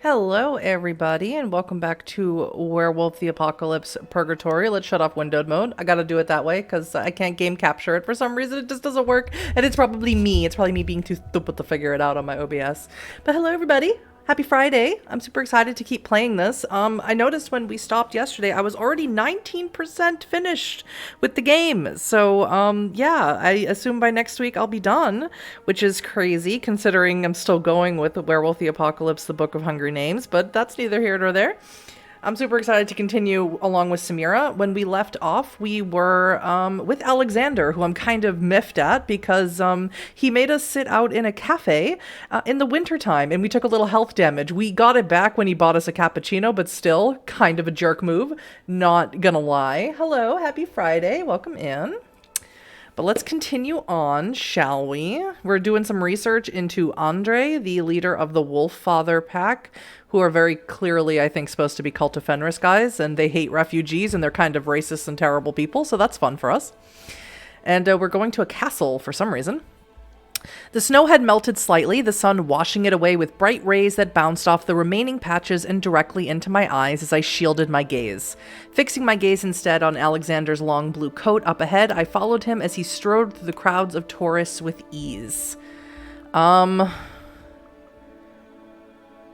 Hello, everybody, and welcome back to Werewolf the Apocalypse Purgatory. Let's shut off windowed mode. I gotta do it that way because I can't game capture it for some reason. It just doesn't work, and it's probably me. It's probably me being too stupid to figure it out on my OBS. But hello, everybody. Happy Friday. I'm super excited to keep playing this. I noticed when we stopped yesterday, I was already 19% finished with the game. So, yeah, I assume by next week I'll be done, which is crazy considering I'm still going with Werewolf the Apocalypse, the Book of Hungry Names, but that's neither here nor there. I'm super excited to continue along with Samira. When we left off, we were with Alexander, who I'm kind of miffed at because he made us sit out in a cafe in the wintertime, and we took a little health damage. We got it back when he bought us a cappuccino, but still kind of a jerk move. Not gonna lie. Hello, happy Friday. Welcome in. But let's continue on, shall we? We're doing some research into Andre, the leader of the Wolf Father Pack, who are very clearly, I think, supposed to be Cult of Fenris guys, and they hate refugees, and they're kind of racist and terrible people, so that's fun for us. And we're going to a castle for some reason. The snow had melted slightly, the sun washing it away with bright rays that bounced off the remaining patches and directly into my eyes as I shielded my gaze. Fixing my gaze instead on Alexander's long blue coat up ahead, I followed him as he strode through the crowds of tourists with ease. I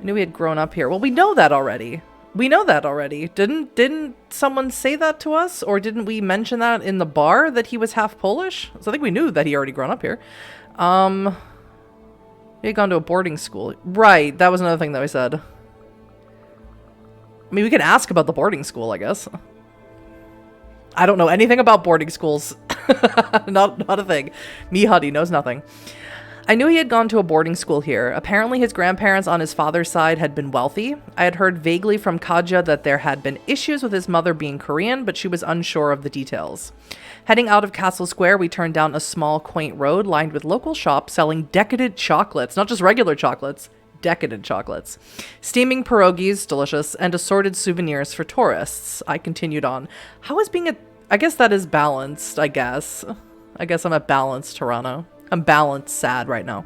knew he had grown up here. Well, we know that already. Didn't someone say that to us? Or didn't we mention that in the bar that he was half Polish? So I think we knew that he already grown up here. He had gone to a boarding school. Right, that was another thing that we said. I mean, we can ask about the boarding school, I guess. I don't know anything about boarding schools. Not a thing. Me, Huddy, knows nothing. I knew he had gone to a boarding school here. Apparently his grandparents on his father's side had been wealthy. I had heard vaguely from Kaja that there had been issues with his mother being Korean, but she was unsure of the details. Heading out of Castle Square, we turned down a small, quaint road lined with local shops selling decadent chocolates, not just regular chocolates, decadent chocolates. Steaming pierogies, delicious, and assorted souvenirs for tourists. I continued on. How is being I guess that is balanced, I guess. I guess I'm a balanced Toronto. I'm balanced sad right now.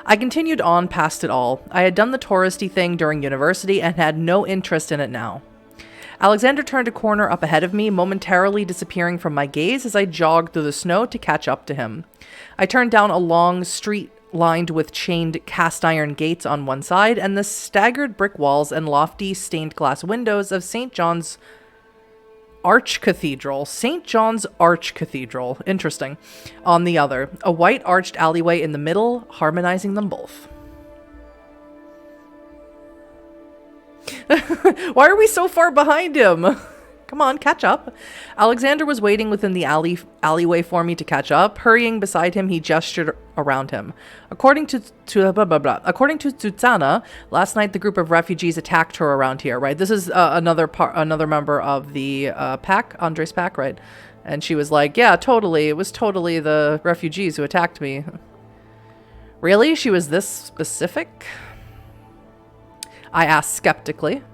I continued on past it all. I had done the touristy thing during university and had no interest in it now. Alexander turned a corner up ahead of me, momentarily disappearing from my gaze as I jogged through the snow to catch up to him. I turned down a long street lined with chained cast iron gates on one side and the staggered brick walls and lofty stained glass windows of St. John's Archcathedral. St. John's Archcathedral. Interesting. On the other, a white arched alleyway in the middle, harmonizing them both. Why are we so far behind him? Come on, catch up. Alexander was waiting within the alleyway for me to catch up. Hurrying beside him, he gestured around him. According to Tsutsana, last night the group of refugees attacked her around here, right? This is another member of the pack, Andre's pack, right? And she was like, yeah, totally. It was totally the refugees who attacked me. Really? She was this specific? I asked skeptically.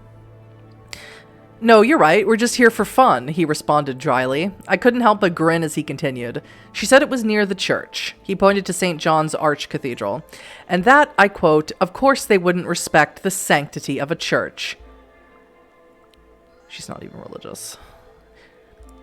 No, you're right. We're just here for fun, he responded dryly. I couldn't help but grin as he continued. She said it was near the church. He pointed to St. John's Archcathedral. And that, I quote, of course they wouldn't respect the sanctity of a church. She's not even religious.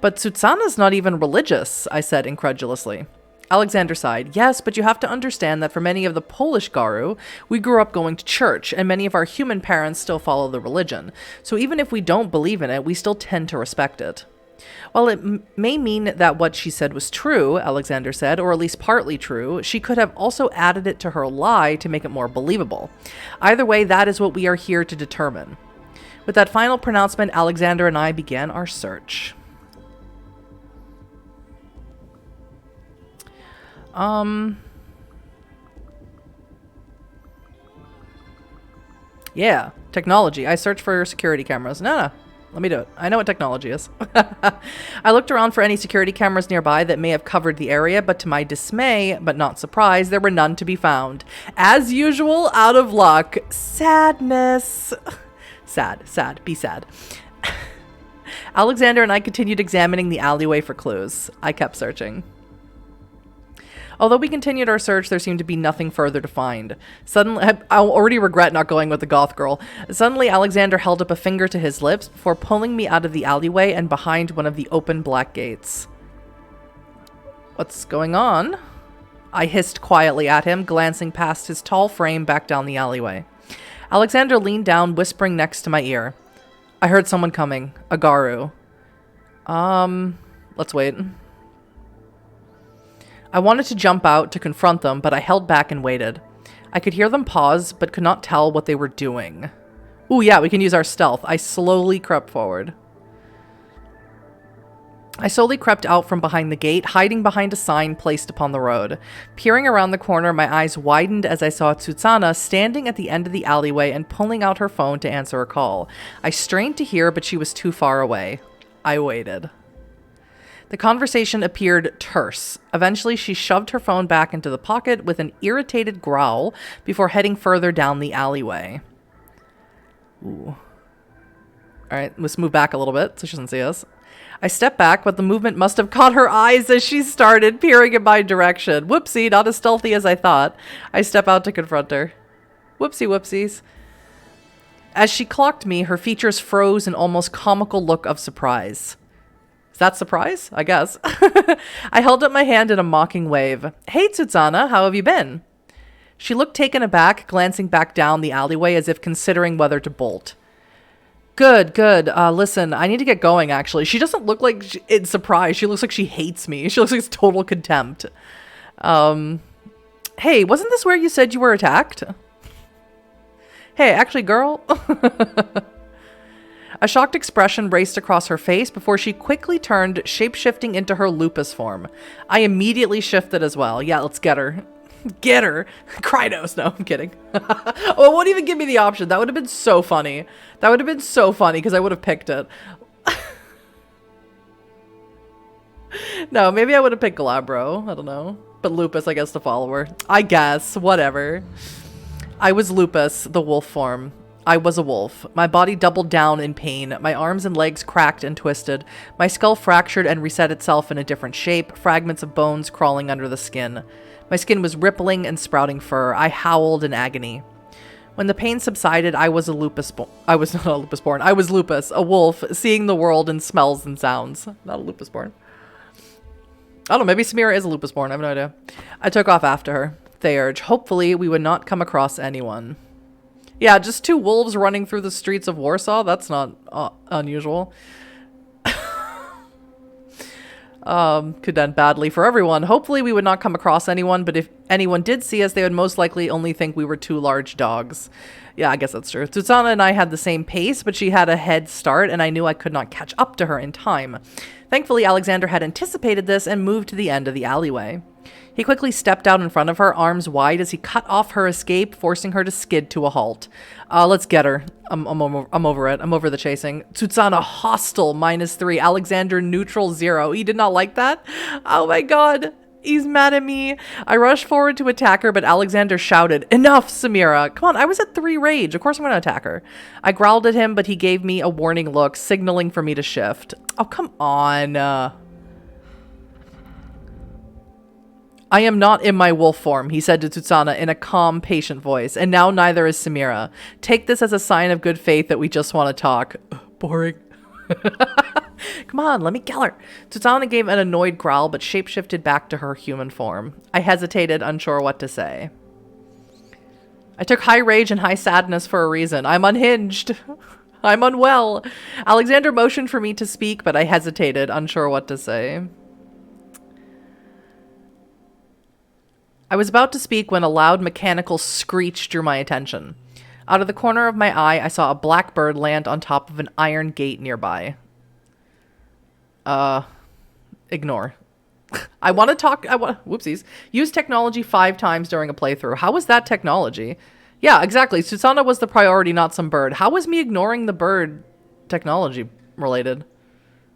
But Tsutsana's not even religious, I said incredulously. Alexander sighed. Yes, but you have to understand that for many of the Polish Garu, we grew up going to church, and many of our human parents still follow the religion. So even if we don't believe in it, we still tend to respect it. While it may mean that what she said was true, Alexander said, or at least partly true, she could have also added it to her lie to make it more believable. Either way, that is what we are here to determine. With that final pronouncement, Alexander and I began our search. Yeah, technology. I searched for security cameras. No, let me do it. I know what technology is. I looked around for any security cameras nearby that may have covered the area, but to my dismay, but not surprise, there were none to be found. As usual, out of luck. Sadness. Sad. Be sad. Alexander and I continued examining the alleyway for clues. I kept searching. Although we continued our search, there seemed to be nothing further to find. Suddenly, I already regret not going with the goth girl. Suddenly, Alexander held up a finger to his lips before pulling me out of the alleyway and behind one of the open black gates. What's going on? I hissed quietly at him, glancing past his tall frame back down the alleyway. Alexander leaned down, whispering next to my ear. I heard someone coming. A Garu. Let's wait. I wanted to jump out to confront them, but I held back and waited. I could hear them pause, but could not tell what they were doing. Ooh, yeah, we can use our stealth. I slowly crept forward. I slowly crept out from behind the gate, hiding behind a sign placed upon the road. Peering around the corner, my eyes widened as I saw Tsutsana standing at the end of the alleyway and pulling out her phone to answer a call. I strained to hear, but she was too far away. I waited. The conversation appeared terse. Eventually, she shoved her phone back into the pocket with an irritated growl before heading further down the alleyway. Ooh. Alright, let's move back a little bit so she doesn't see us. I stepped back, but the movement must have caught her eyes as she started peering in my direction. Whoopsie, not as stealthy as I thought. I step out to confront her. Whoopsie whoopsies. As she clocked me, her features froze in almost comical look of surprise. Is that surprise? I guess. I held up my hand in a mocking wave. Hey, Tsutsana, how have you been? She looked taken aback, glancing back down the alleyway as if considering whether to bolt. Good, good. Listen, I need to get going, actually. She doesn't look like it's surprise. She looks like she hates me. She looks like it's total contempt. Hey, wasn't this where you said you were attacked? Hey, actually, girl. A shocked expression raced across her face before she quickly turned, shape-shifting into her lupus form. I immediately shifted as well. Yeah, let's get her. Get her. Krynos. No, I'm kidding. Oh, it won't even give me the option. That would have been so funny. That would have been so funny because I would have picked it. No, maybe I would have picked Glabro. I don't know. But Lupus, I guess, the follower. I guess. Whatever. I was Lupus, the wolf form. I was a wolf. My body doubled down in pain. My arms and legs cracked and twisted. My skull fractured and reset itself in a different shape, fragments of bones crawling under the skin. My skin was rippling and sprouting fur. I howled in agony. When the pain subsided, I was a lupus I was not a lupus born. I was Lupus, a wolf, seeing the world in smells and sounds. Not a lupus born. I don't know, maybe Samira is a lupus born. I have no idea. I took off after her. Theurge. Hopefully, we would not come across anyone. Yeah, just two wolves running through the streets of Warsaw. That's not unusual. Could end badly for everyone. Hopefully we would not come across anyone, but if anyone did see us, they would most likely only think we were two large dogs. Yeah, I guess that's true. Tsutsana and I had the same pace, but she had a head start, and I knew I could not catch up to her in time. Thankfully, Alexander had anticipated this and moved to the end of the alleyway. He quickly stepped out in front of her, arms wide, as he cut off her escape, forcing her to skid to a halt. Let's get her. I'm over it. I'm over the chasing. Tsutsana hostile -3. Alexander neutral 0. He did not like that. Oh my god. He's mad at me. I rushed forward to attack her, but Alexander shouted, "Enough, Samira. Come on, I was at 3 rage. Of course I'm going to attack her." I growled at him, but he gave me a warning look, signaling for me to shift. Oh, come on. I am not in my wolf form, he said to Tsutsana in a calm, patient voice, and now neither is Samira. Take this as a sign of good faith that we just want to talk. Boring. Come on, let me kill her. Tsutsana gave an annoyed growl, but shapeshifted back to her human form. I hesitated, unsure what to say. I took high rage and high sadness for a reason. I'm unhinged. I'm unwell. Alexander motioned for me to speak, but I hesitated, unsure what to say. I was about to speak when a loud mechanical screech drew my attention. Out of the corner of my eye, I saw a black bird land on top of an iron gate nearby. Ignore. I want to talk. Whoopsies. Use technology 5 times during a playthrough. How was that technology? Yeah, exactly. Tsutsana was the priority, not some bird. How was me ignoring the bird technology related?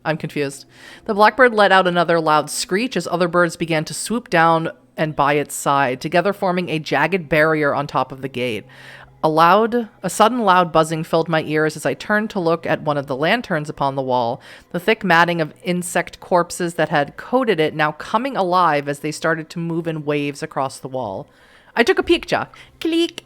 I'm confused. The blackbird let out another loud screech as other birds began to swoop down and by its side, together forming a jagged barrier on top of the gate. A sudden loud buzzing filled my ears as I turned to look at one of the lanterns upon the wall, the thick matting of insect corpses that had coated it now coming alive as they started to move in waves across the wall. I took a peek, Jack. Click.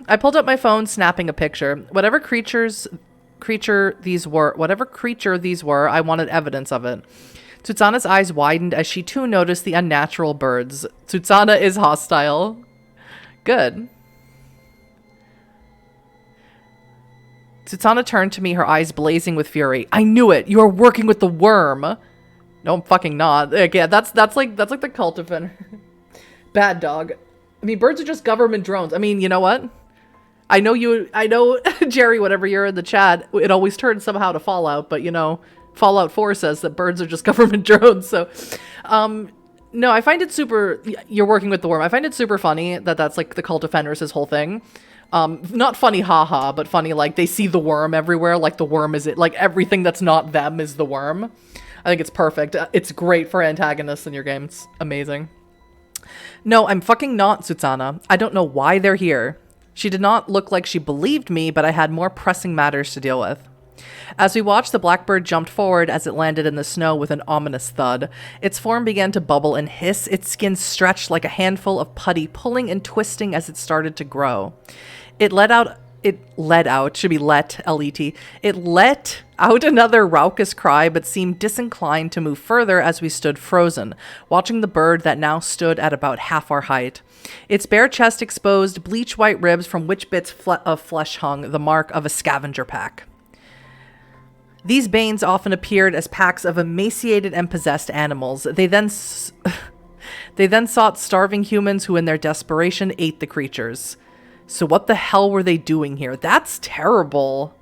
I pulled up my phone, snapping a picture. Whatever creature these were, I wanted evidence of it. Tsutsana's eyes widened as she too noticed the unnatural birds. Tsutsana is hostile. Good. Tsutsana turned to me, her eyes blazing with fury. I knew it! You are working with the worm! No, I'm fucking not. Like, yeah, that's like the cult offender. Bad dog. I mean, birds are just government drones. I mean, you know what? I know, Jerry, whatever you're in the chat, it always turns somehow to Fallout, but, you know, Fallout 4 says that birds are just government drones, so... No, I find it super... You're working with the worm. I find it super funny that that's, like, the cult offenders, his whole thing. Not funny, haha, but funny, like, they see the worm everywhere, like, the worm is it. Like, everything that's not them is the worm. I think it's perfect. It's great for antagonists in your game. It's amazing. No, I'm fucking not, Tsutsana. I don't know why they're here. She did not look like she believed me, but I had more pressing matters to deal with. As we watched, the blackbird jumped forward as it landed in the snow with an ominous thud. Its form began to bubble and hiss, its skin stretched like a handful of putty, pulling and twisting as it started to grow. It let out, L-E-T. It let out another raucous cry, but seemed disinclined to move further as we stood frozen, watching the bird that now stood at about half our height. Its bare chest exposed bleach-white ribs from which bits of flesh hung, the mark of a scavenger pack. These banes often appeared as packs of emaciated and possessed animals. They then sought starving humans who in their desperation ate the creatures. So what the hell were they doing here? That's terrible.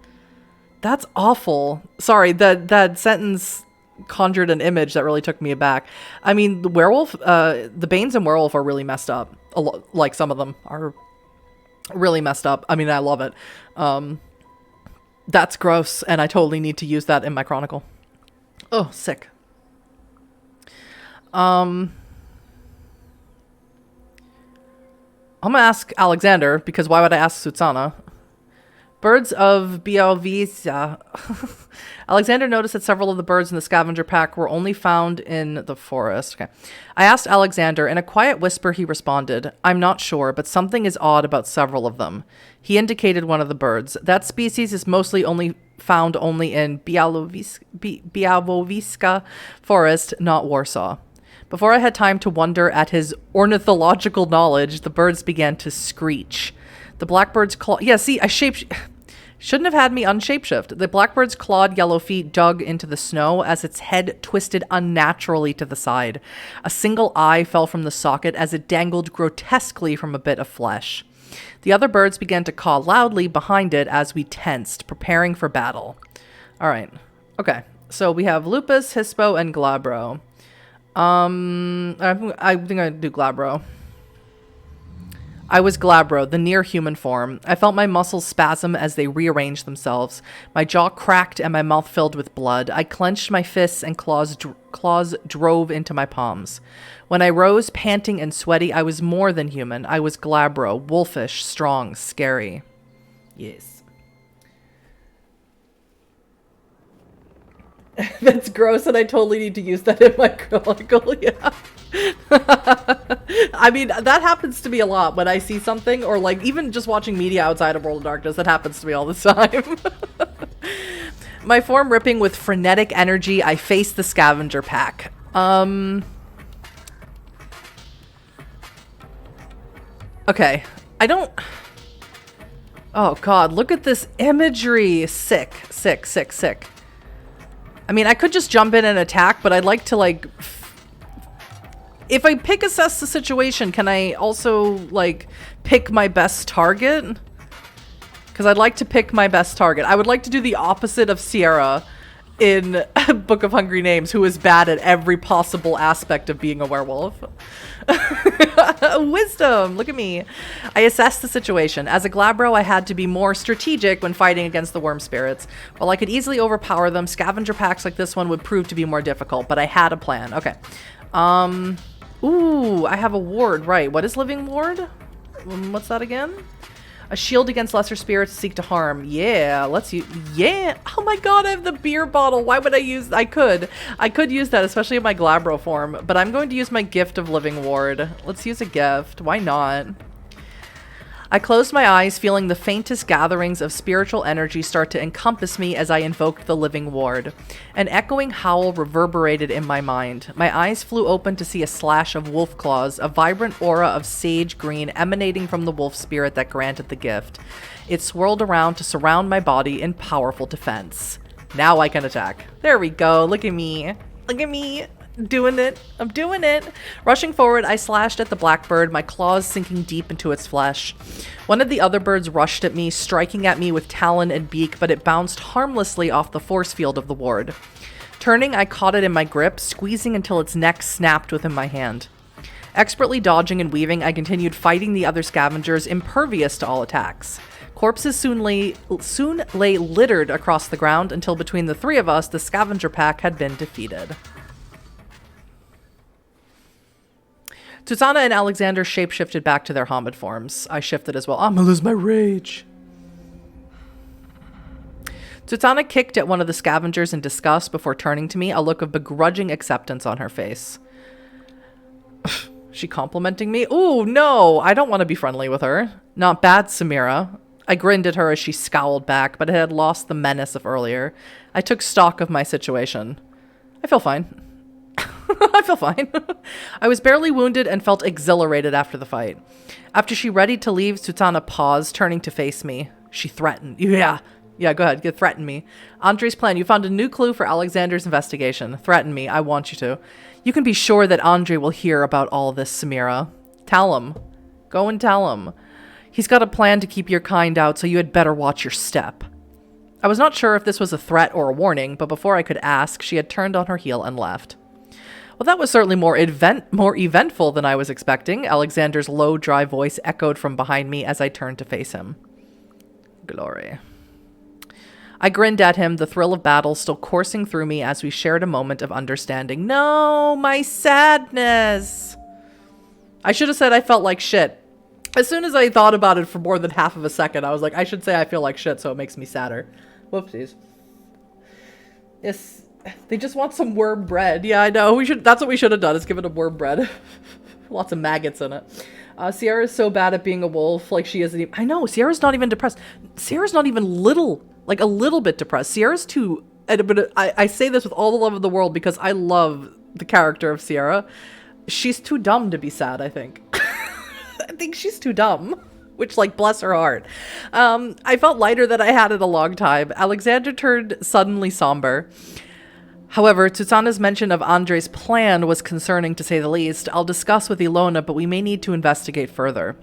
That's awful. Sorry, that sentence conjured an image that really took me aback. I mean, the werewolf, the banes in Werewolf are really messed up. Like, some of them are really messed up. I mean, I love it. That's gross, and I totally need to use that in my chronicle. Oh, sick. I'm gonna ask Alexander, because why would I ask Tsutsana? Birds of Bialvisa. Alexander noticed that several of the birds in the scavenger pack were only found in the forest. Okay. I asked Alexander. In a quiet whisper, he responded, I'm not sure, but something is odd about several of them. He indicated one of the birds. That species is mostly found only in Białowieska forest, not Warsaw. Before I had time to wonder at his ornithological knowledge, the birds began to screech. The blackbird's claw... Yeah, see, I shouldn't have had me unshapeshift. The blackbird's clawed yellow feet dug into the snow as its head twisted unnaturally to the side. A single eye fell from the socket as it dangled grotesquely from a bit of flesh. The other birds began to caw loudly behind it as we tensed, preparing for battle. All right. Okay. So we have Lupus, Hispo, and Glabro. I think I do Glabro. I was Glabro, the near-human form. I felt my muscles spasm as they rearranged themselves. My jaw cracked and my mouth filled with blood. I clenched my fists and claws drove into my palms. When I rose, panting and sweaty, I was more than human. I was Glabro, wolfish, strong, scary. Yes. That's gross, and I totally need to use that in my chronicle, yeah. I mean, that happens to me a lot when I see something, or like even just watching media outside of World of Darkness, that happens to me all the time. My form ripping with frenetic energy, I faced the scavenger pack. Okay, I don't... Oh god, look at this imagery. Sick, sick, sick, sick. I mean, I could just jump in and attack, but I'd like to, like... If I pick assess the situation, can I also, like, pick my best target? Because I'd like to pick my best target. I would like to do the opposite of Sierra in Book of Hungry Names, who is bad at every possible aspect of being a werewolf. Wisdom! Look at me. I assessed the situation. As a Glabro, I had to be more strategic when fighting against the worm spirits. While I could easily overpower them, scavenger packs like this one would prove to be more difficult, but I had a plan. Okay. Ooh, I have a ward, right. What is Living Ward? What's that again? A shield against lesser spirits seek to harm. Yeah, let's use... Yeah! Oh my god, I have the beer bottle. Why would I use... I could use that, especially in my Glabro form. But I'm going to use my Gift of Living Ward. Let's use a gift. Why not? I closed my eyes, feeling the faintest gatherings of spiritual energy start to encompass me as I invoked the Living Ward. An echoing howl reverberated in my mind. My eyes flew open to see a slash of wolf claws, a vibrant aura of sage green emanating from the wolf spirit that granted the gift. It swirled around to surround my body in powerful defense. Now I can attack. There we go. Look at me. Look at me. Doing it. I'm doing it. Rushing forward, I slashed at the blackbird, my claws sinking deep into its flesh. One of the other birds rushed at me, striking at me with talon and beak, but it bounced harmlessly off the force field of the ward. Turning, I caught it in my grip, squeezing until its neck snapped within my hand. Expertly dodging and weaving, I continued fighting the other scavengers, impervious to all attacks. Corpses soon lay littered across the ground until between the three of us, the scavenger pack had been defeated. Tutsana and Alexander shapeshifted back to their Hamid forms. I shifted as well. I'm gonna lose my rage. Tutsana kicked at one of the scavengers in disgust before turning to me, a look of begrudging acceptance on her face. She complimenting me? Ooh, no, I don't want to be friendly with her. Not bad, Samira. I grinned at her as she scowled back, but I had lost the menace of earlier. I took stock of my situation. I feel fine. I feel fine. I was barely wounded and felt exhilarated after the fight. After she readied to leave, Tutsana paused, turning to face me. She threatened. Yeah, go ahead. Threaten me. Andre's plan. You found a new clue for Alexander's investigation. Threaten me. I want you to. You can be sure that Andre will hear about all this, Samira. Tell him. Go and tell him. He's got a plan to keep your kind out, so you had better watch your step. I was not sure if this was a threat or a warning, but before I could ask, she had turned on her heel and left. Well, that was certainly more eventful than I was expecting. Alexander's low, dry voice echoed from behind me as I turned to face him. Glory. I grinned at him, the thrill of battle still coursing through me as we shared a moment of understanding. No, my sadness. I should have said I felt like shit. As soon as I thought about it for more than half of a second, I was like, I should say I feel like shit so it makes me sadder. Whoopsies. Yes. They just want some worm bread. Yeah, I know. That's what we should have done, is given them worm bread. Lots of maggots in it. Sierra's so bad at being a wolf. Like, she isn't even... I know. Sierra's not even depressed. Sierra's not even a little bit depressed. Sierra's too... But I say this with all the love of the world because I love the character of Sierra. She's too dumb to be sad, I think. I think she's too dumb. Which, like, bless her heart. I felt lighter than I had in a long time. Alexander turned suddenly somber. However, Tutsana's mention of Andre's plan was concerning, to say the least. I'll discuss with Ilona, but we may need to investigate further.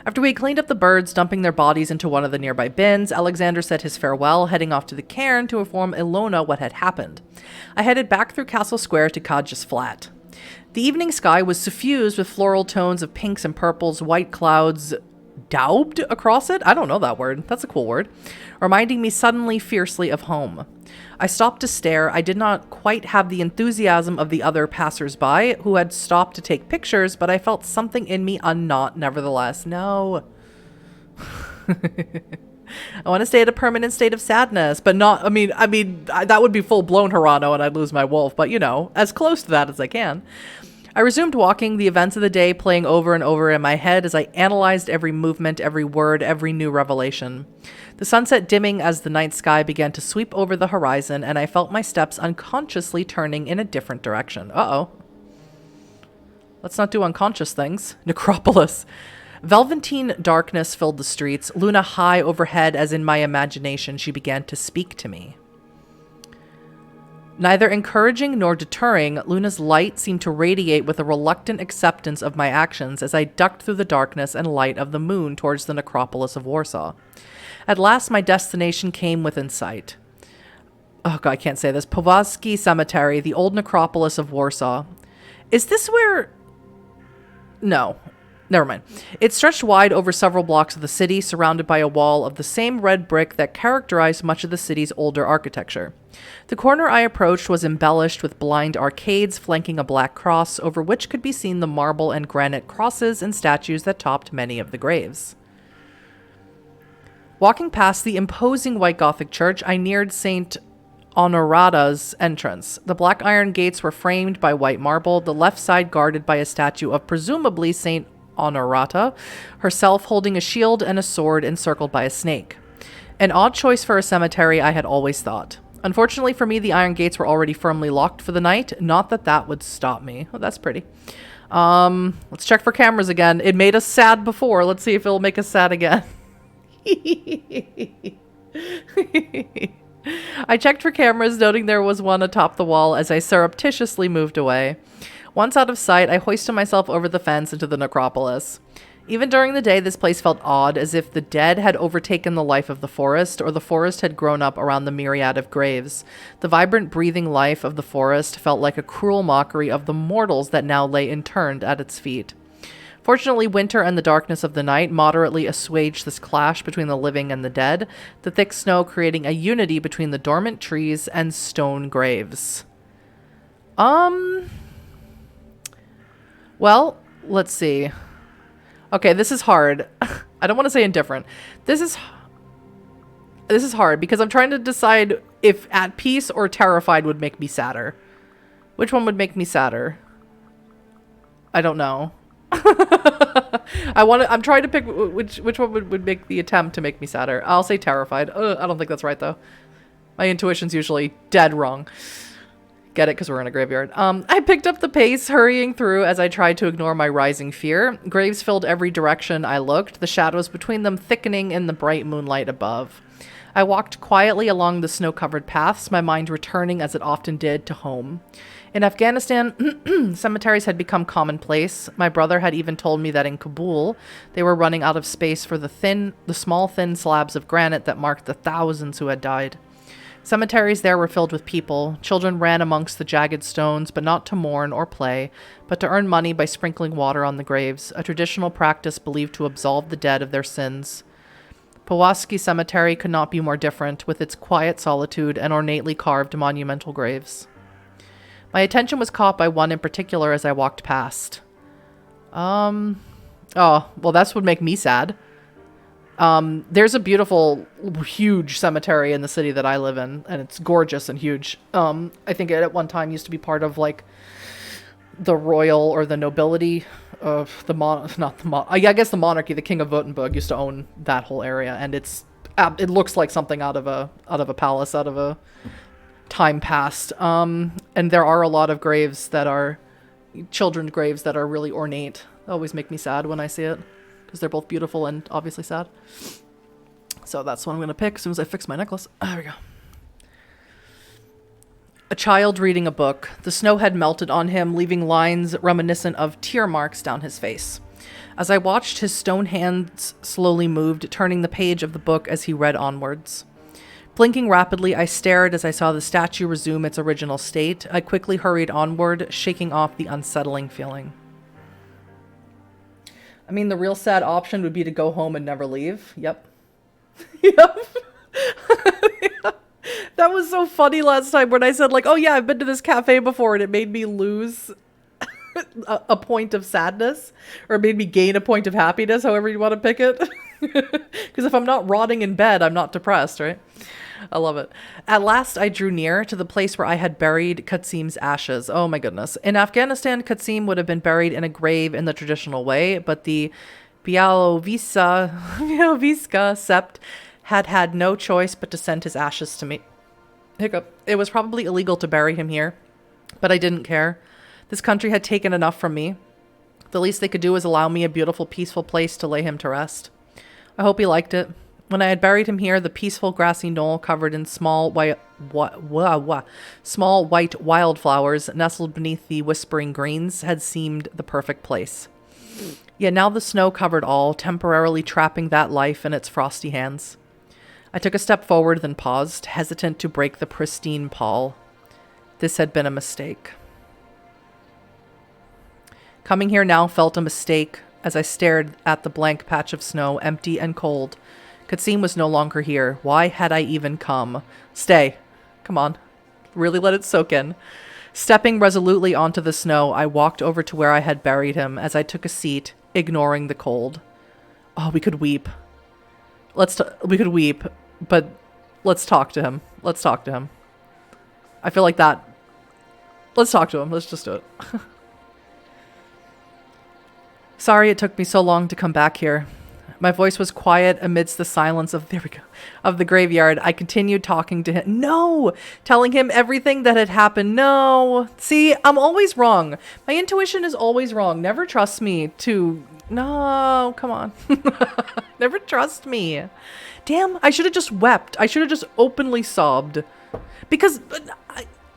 After we had cleaned up the birds, dumping their bodies into one of the nearby bins, Alexander said his farewell, heading off to the cairn to inform Ilona what had happened. I headed back through Castle Square to Kadja's flat. The evening sky was suffused with floral tones of pinks and purples, white clouds daubed across it. I don't know that word. That's a cool word. Reminding me suddenly fiercely of home. I stopped to stare. I did not quite have the enthusiasm of the other passers-by who had stopped to take pictures, but I felt something in me unknot nevertheless. No. I want to stay at a permanent state of sadness, but not, I mean, that would be full-blown Hirano and I'd lose my wolf, but you know, as close to that as I can. I resumed walking, the events of the day playing over and over in my head as I analyzed every movement, every word, every new revelation. The sunset dimming as the night sky began to sweep over the horizon, and I felt my steps unconsciously turning in a different direction. Uh-oh. Let's not do unconscious things. Necropolis. Velveteen darkness filled the streets, Luna high overhead as in my imagination she began to speak to me. Neither encouraging nor deterring, Luna's light seemed to radiate with a reluctant acceptance of my actions as I ducked through the darkness and light of the moon towards the necropolis of Warsaw. At last, my destination came within sight. Oh god, I can't say this. Powazki Cemetery, the old necropolis of Warsaw. Is this where... No. Never mind. It stretched wide over several blocks of the city, surrounded by a wall of the same red brick that characterized much of the city's older architecture. The corner I approached was embellished with blind arcades flanking a black cross, over which could be seen the marble and granite crosses and statues that topped many of the graves. Walking past the imposing white Gothic church, I neared St. Honorata's entrance. The black iron gates were framed by white marble, the left side guarded by a statue of presumably St. Honorata, herself holding a shield and a sword encircled by a snake. An odd choice for a cemetery, I had always thought. Unfortunately for me, the iron gates were already firmly locked for the night. Not that that would stop me. Oh, that's pretty. Let's check for cameras again. It made us sad before. Let's see if it'll make us sad again. I checked for cameras, noting there was one atop the wall as I surreptitiously moved away. Once out of sight, I hoisted myself over the fence into the necropolis. Even during the day, this place felt odd, as if the dead had overtaken the life of the forest, or the forest had grown up around the myriad of graves. The vibrant, breathing life of the forest felt like a cruel mockery of the mortals that now lay interned at its feet. Fortunately, winter and the darkness of the night moderately assuaged this clash between the living and the dead, the thick snow creating a unity between the dormant trees and stone graves. Well, let's see. Okay, this is hard. I don't want to say indifferent. This is hard because I'm trying to decide if at peace or terrified would make me sadder. Which one would make me sadder? I don't know. I'm trying to pick which one would make the attempt to make me sadder. I'll say terrified. I don't think that's right though. My intuition's usually dead wrong. Get it? Because we're in a graveyard. I picked up the pace, hurrying through as I tried to ignore my rising fear. Graves filled every direction I looked, the shadows between them thickening in the bright moonlight above. I walked quietly along the snow-covered paths, my mind returning, as it often did, to home. In Afghanistan, cemeteries had become commonplace. My brother had even told me that in Kabul, they were running out of space for the small, thin slabs of granite that marked the thousands who had died. Cemeteries there were filled with people. Children ran amongst the jagged stones, but not to mourn or play, but to earn money by sprinkling water on the graves, a traditional practice believed to absolve the dead of their sins. Pulaski Cemetery could not be more different, with its quiet solitude and ornately carved monumental graves. My attention was caught by one in particular as I walked past. Oh, well, that's what would make me sad. There's a beautiful, huge cemetery in the city that I live in, and it's gorgeous and huge. I think it at one time used to be part of, like, the royal or the nobility of the I guess the monarchy. The King of Württemberg used to own that whole area, and it looks like something out of a palace, out of a time past. And there are a lot of graves that are children's graves that are really ornate. They always make me sad when I see it, because they're both beautiful and obviously sad. So that's what I'm going to pick as soon as I fix my necklace. There we go. A child reading a book. The snow had melted on him, leaving lines reminiscent of tear marks down his face. As I watched, his stone hands slowly moved, turning the page of the book as he read onwards. Blinking rapidly, I stared as I saw the statue resume its original state. I quickly hurried onward, shaking off the unsettling feeling. I mean, the real sad option would be to go home and never leave. Yep. Yep. That was so funny last time when I said, like, oh yeah, I've been to this cafe before, and it made me lose a point of sadness, or it made me gain a point of happiness, however you want to pick it. Because if I'm not rotting in bed, I'm not depressed, right? I love it. At last, I drew near to the place where I had buried Qasim's ashes. Oh my goodness. In Afghanistan, Qasim would have been buried in a grave in the traditional way, but the Bialoviska sept had no choice but to send his ashes to me. Hiccup. It was probably illegal to bury him here, but I didn't care. This country had taken enough from me. The least they could do was allow me a beautiful, peaceful place to lay him to rest. I hope he liked it. When I had buried him here, the peaceful grassy knoll covered in small white wildflowers nestled beneath the whispering greens had seemed the perfect place. Yet now the snow covered all, temporarily trapping that life in its frosty hands. I took a step forward, then paused, hesitant to break the pristine pall. This had been a mistake. Coming here now felt a mistake, as I stared at the blank patch of snow, empty and cold. Katsim was no longer here. Why had I even come? Stay. Come on. Really let it soak in. Stepping resolutely onto the snow, I walked over to where I had buried him as I took a seat, ignoring the cold. Oh, we could weep. We could weep, but let's talk to him. Let's talk to him. I feel like that. Let's talk to him. Let's just do it. Sorry it took me so long to come back here. My voice was quiet amidst the silence of, there we go, of the graveyard. I continued talking to him. No! Telling him everything that had happened. No! See, I'm always wrong. My intuition is always wrong. Never trust me to... No, come on. Never trust me. Damn, I should have just wept. I should have just openly sobbed. Because...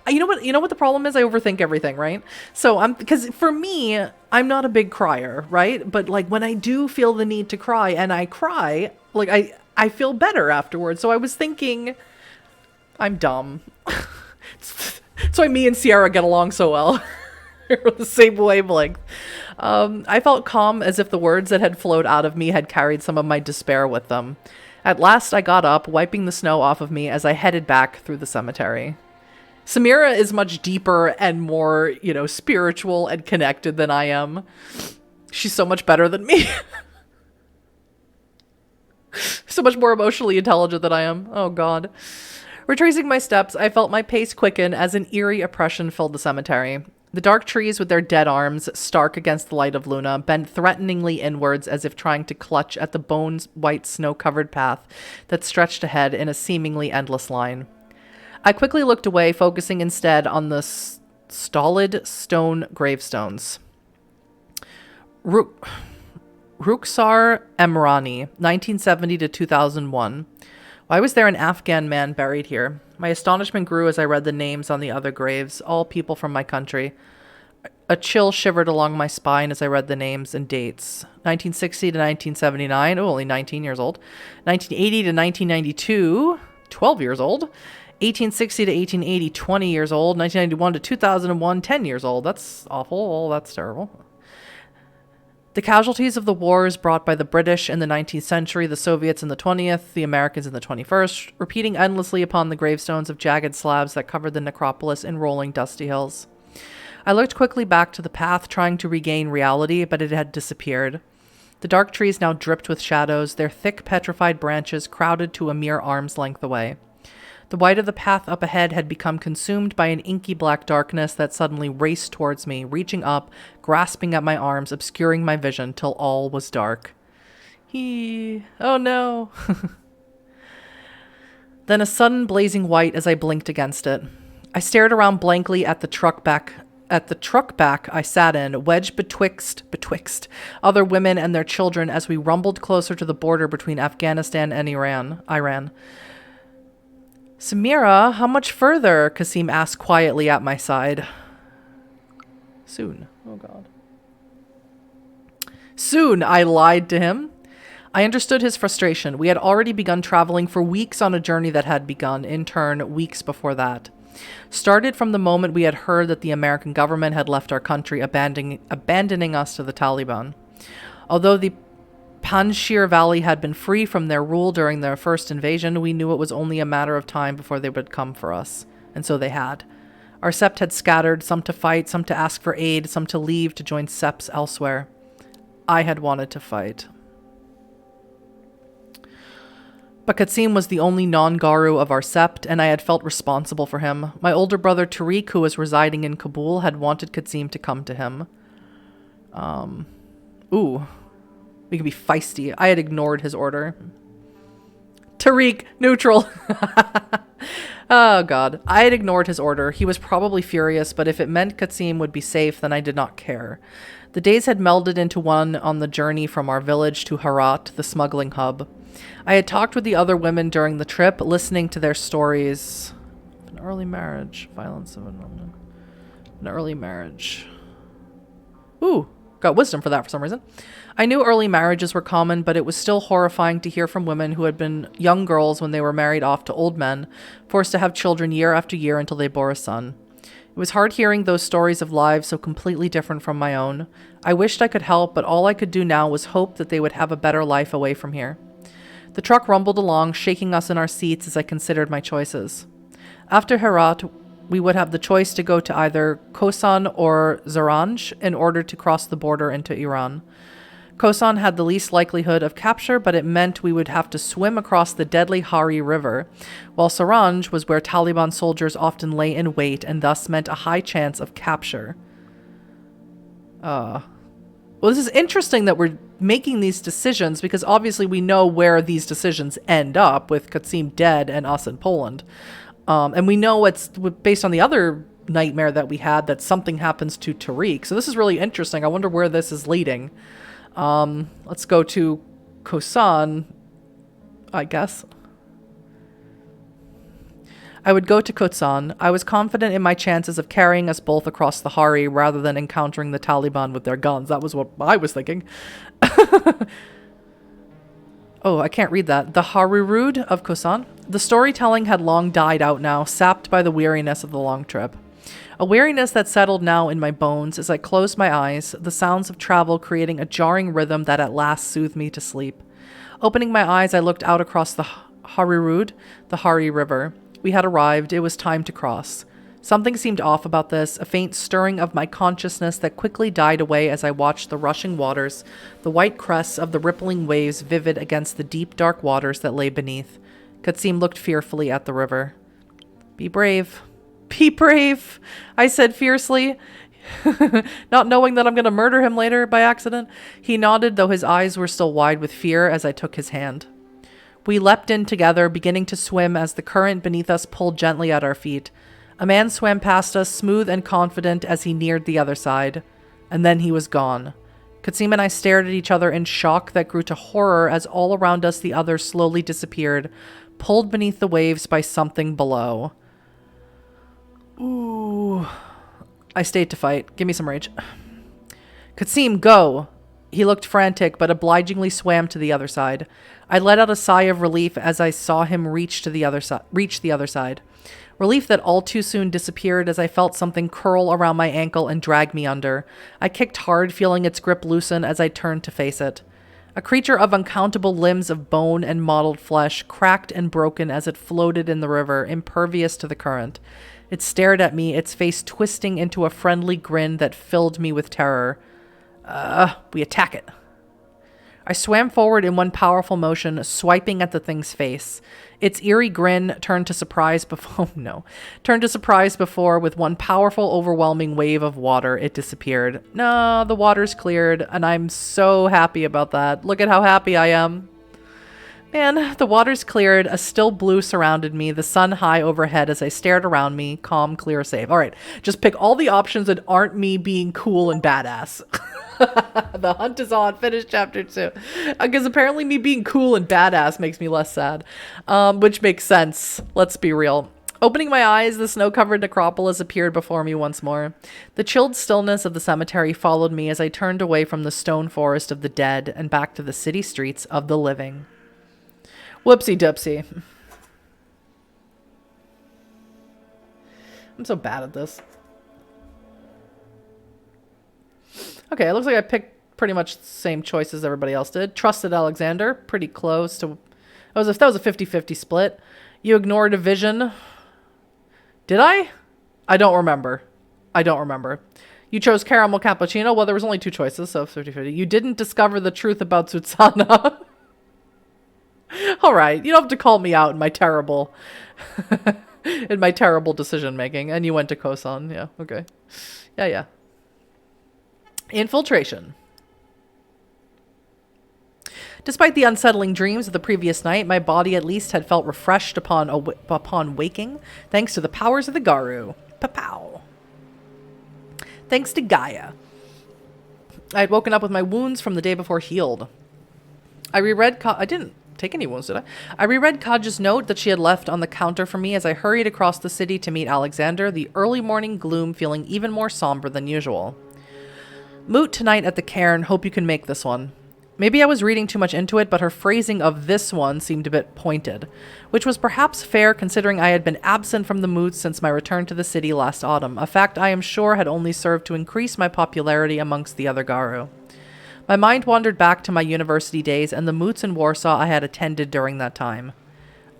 You know what the problem is? I overthink everything, right? So because for me, I'm not a big crier, right? But like when I do feel the need to cry and I cry, like I feel better afterwards. So I was thinking, I'm dumb. That's why me and Sierra get along so well. We're the same wavelength. I felt calm, as if the words that had flowed out of me had carried some of my despair with them. At last I got up, wiping the snow off of me as I headed back through the cemetery. Samira is much deeper and more, you know, spiritual and connected than I am. She's so much better than me. So much more emotionally intelligent than I am. Oh, God. Retracing my steps, I felt my pace quicken as an eerie oppression filled the cemetery. The dark trees with their dead arms, stark against the light of Luna, bent threateningly inwards as if trying to clutch at the bone-white snow-covered path that stretched ahead in a seemingly endless line. I quickly looked away, focusing instead on the stolid stone gravestones. Rukhsar Emrani, 1970 to 2001. Why was there an Afghan man buried here? My astonishment grew as I read the names on the other graves, all people from my country. A chill shivered along my spine as I read the names and dates. 1960 to 1979, oh, only 19 years old. 1980 to 1992, 12 years old. 1860 to 1880, 20 years old. 1991 to 2001, 10 years old. That's awful. Oh, that's terrible. The casualties of the wars brought by the British in the 19th century, the Soviets in the 20th, the Americans in the 21st, repeating endlessly upon the gravestones of jagged slabs that covered the necropolis in rolling, dusty hills. I looked quickly back to the path, trying to regain reality, but it had disappeared. The dark trees now dripped with shadows, their thick, petrified branches crowded to a mere arm's length away. The white of the path up ahead had become consumed by an inky black darkness that suddenly raced towards me, reaching up, grasping at my arms, obscuring my vision till all was dark. Oh no. Then a sudden blazing white as I blinked against it. I stared around blankly at the truck back I sat in, wedged betwixt other women and their children as we rumbled closer to the border between Afghanistan and Iran. Samira, how much further? Kasim asked quietly at my side. Soon. Oh, God. Soon, I lied to him. I understood his frustration. We had already begun traveling for weeks on a journey that had begun, in turn, weeks before that. Started from the moment we had heard that the American government had left our country, abandoning us to the Taliban. Although the Panjshir Valley had been free from their rule during their first invasion, we knew it was only a matter of time before they would come for us. And so they had. Our sept had scattered, some to fight, some to ask for aid, some to leave to join septs elsewhere. I had wanted to fight. But Katsim was the only non-Garu of our sept, and I had felt responsible for him. My older brother Tariq, who was residing in Kabul, had wanted Katsim to come to him. We could be feisty. I had ignored his order. Tariq, neutral. Oh, God. I had ignored his order. He was probably furious, but if it meant Katsim would be safe, then I did not care. The days had melded into one on the journey from our village to Herat, the smuggling hub. I had talked with the other women during the trip, listening to their stories. An early marriage. Violence of an early marriage. Ooh, got wisdom for that for some reason. I knew early marriages were common, but it was still horrifying to hear from women who had been young girls when they were married off to old men, forced to have children year after year until they bore a son. It was hard hearing those stories of lives so completely different from my own. I wished I could help, but all I could do now was hope that they would have a better life away from here. The truck rumbled along, shaking us in our seats as I considered my choices. After Herat, we would have the choice to go to either Khosan or Zaranj in order to cross the border into Iran. Khosan had the least likelihood of capture, but it meant we would have to swim across the deadly Hari River, while Zaranj was where Taliban soldiers often lay in wait and thus meant a high chance of capture. Well, this is interesting that we're making these decisions because obviously we know where these decisions end up with Qasim dead and us in Poland. And we know it's based on the other nightmare that we had that something happens to Tariq. So this is really interesting. I wonder where this is leading. Let's go to Khosan, I guess. I would go to Khosan. I was confident in my chances of carrying us both across the Hari rather than encountering the Taliban with their guns. That was what I was thinking. Oh, I can't read that. The Harirud of Khosan. The storytelling had long died out now, sapped by the weariness of the long trip. A weariness that settled now in my bones as I closed my eyes, the sounds of travel creating a jarring rhythm that at last soothed me to sleep. Opening my eyes, I looked out across the Harirud, the Hari River. We had arrived. It was time to cross. Something seemed off about this, a faint stirring of my consciousness that quickly died away as I watched the rushing waters, the white crests of the rippling waves vivid against the deep, dark waters that lay beneath. Qasim looked fearfully at the river. Be brave. Be brave, I said fiercely, not knowing that I'm going to murder him later by accident. He nodded, though his eyes were still wide with fear as I took his hand. We leapt in together, beginning to swim as the current beneath us pulled gently at our feet. A man swam past us, smooth and confident, as he neared the other side. And then he was gone. Qasim and I stared at each other in shock that grew to horror as all around us the others slowly disappeared, pulled beneath the waves by something below. Ooh. I stayed to fight. Give me some rage. Qasim, go! He looked frantic, but obligingly swam to the other side. I let out a sigh of relief as I saw him reach the other side. Relief that all too soon disappeared as I felt something curl around my ankle and drag me under. I kicked hard, feeling its grip loosen as I turned to face it. A creature of uncountable limbs of bone and mottled flesh, cracked and broken as it floated in the river, impervious to the current. It stared at me, its face twisting into a friendly grin that filled me with terror. We attack it. I swam forward in one powerful motion, swiping at the thing's face. Its eerie grin turned to surprise before with one powerful, overwhelming wave of water, it disappeared. No, the water's cleared, and I'm so happy about that. Look at how happy I am. Man, the water's cleared, a still blue surrounded me, the sun high overhead as I stared around me, calm, clear, safe. All right, just pick all the options that aren't me being cool and badass. The hunt is on. Finish chapter 2. Because apparently me being cool and badass makes me less sad. Which makes sense. Let's be real. Opening my eyes, the snow-covered necropolis appeared before me once more. The chilled stillness of the cemetery followed me as I turned away from the stone forest of the dead and back to the city streets of the living. Whoopsie doopsie. I'm so bad at this. Okay, it looks like I picked pretty much the same choices everybody else did. Trusted Alexander, pretty close to... That was a 50-50 split. You ignored a vision. Did I? I don't remember. You chose caramel cappuccino. Well, there was only 2 choices, so 50-50. You didn't discover the truth about Sutsana. All right, you don't have to call me out in my terrible decision making. And you went to Khosan. Yeah, okay. Yeah. Infiltration. Despite the unsettling dreams of the previous night, my body at least had felt refreshed upon waking, thanks to the powers of the Garu. Pa-pow. Thanks to Gaia. I had woken up with my wounds from the day before healed. I didn't take any wounds, did I? I reread Kaj's note that she had left on the counter for me as I hurried across the city to meet Alexander, the early morning gloom feeling even more somber than usual. Moot tonight at the cairn. Hope you can make this one. Maybe I was reading too much into it, but her phrasing of this one seemed a bit pointed, which was perhaps fair considering I had been absent from the moots since my return to the city last autumn, a fact I am sure had only served to increase my popularity amongst the other Garu. My mind wandered back to my university days and the moots in Warsaw I had attended during that time.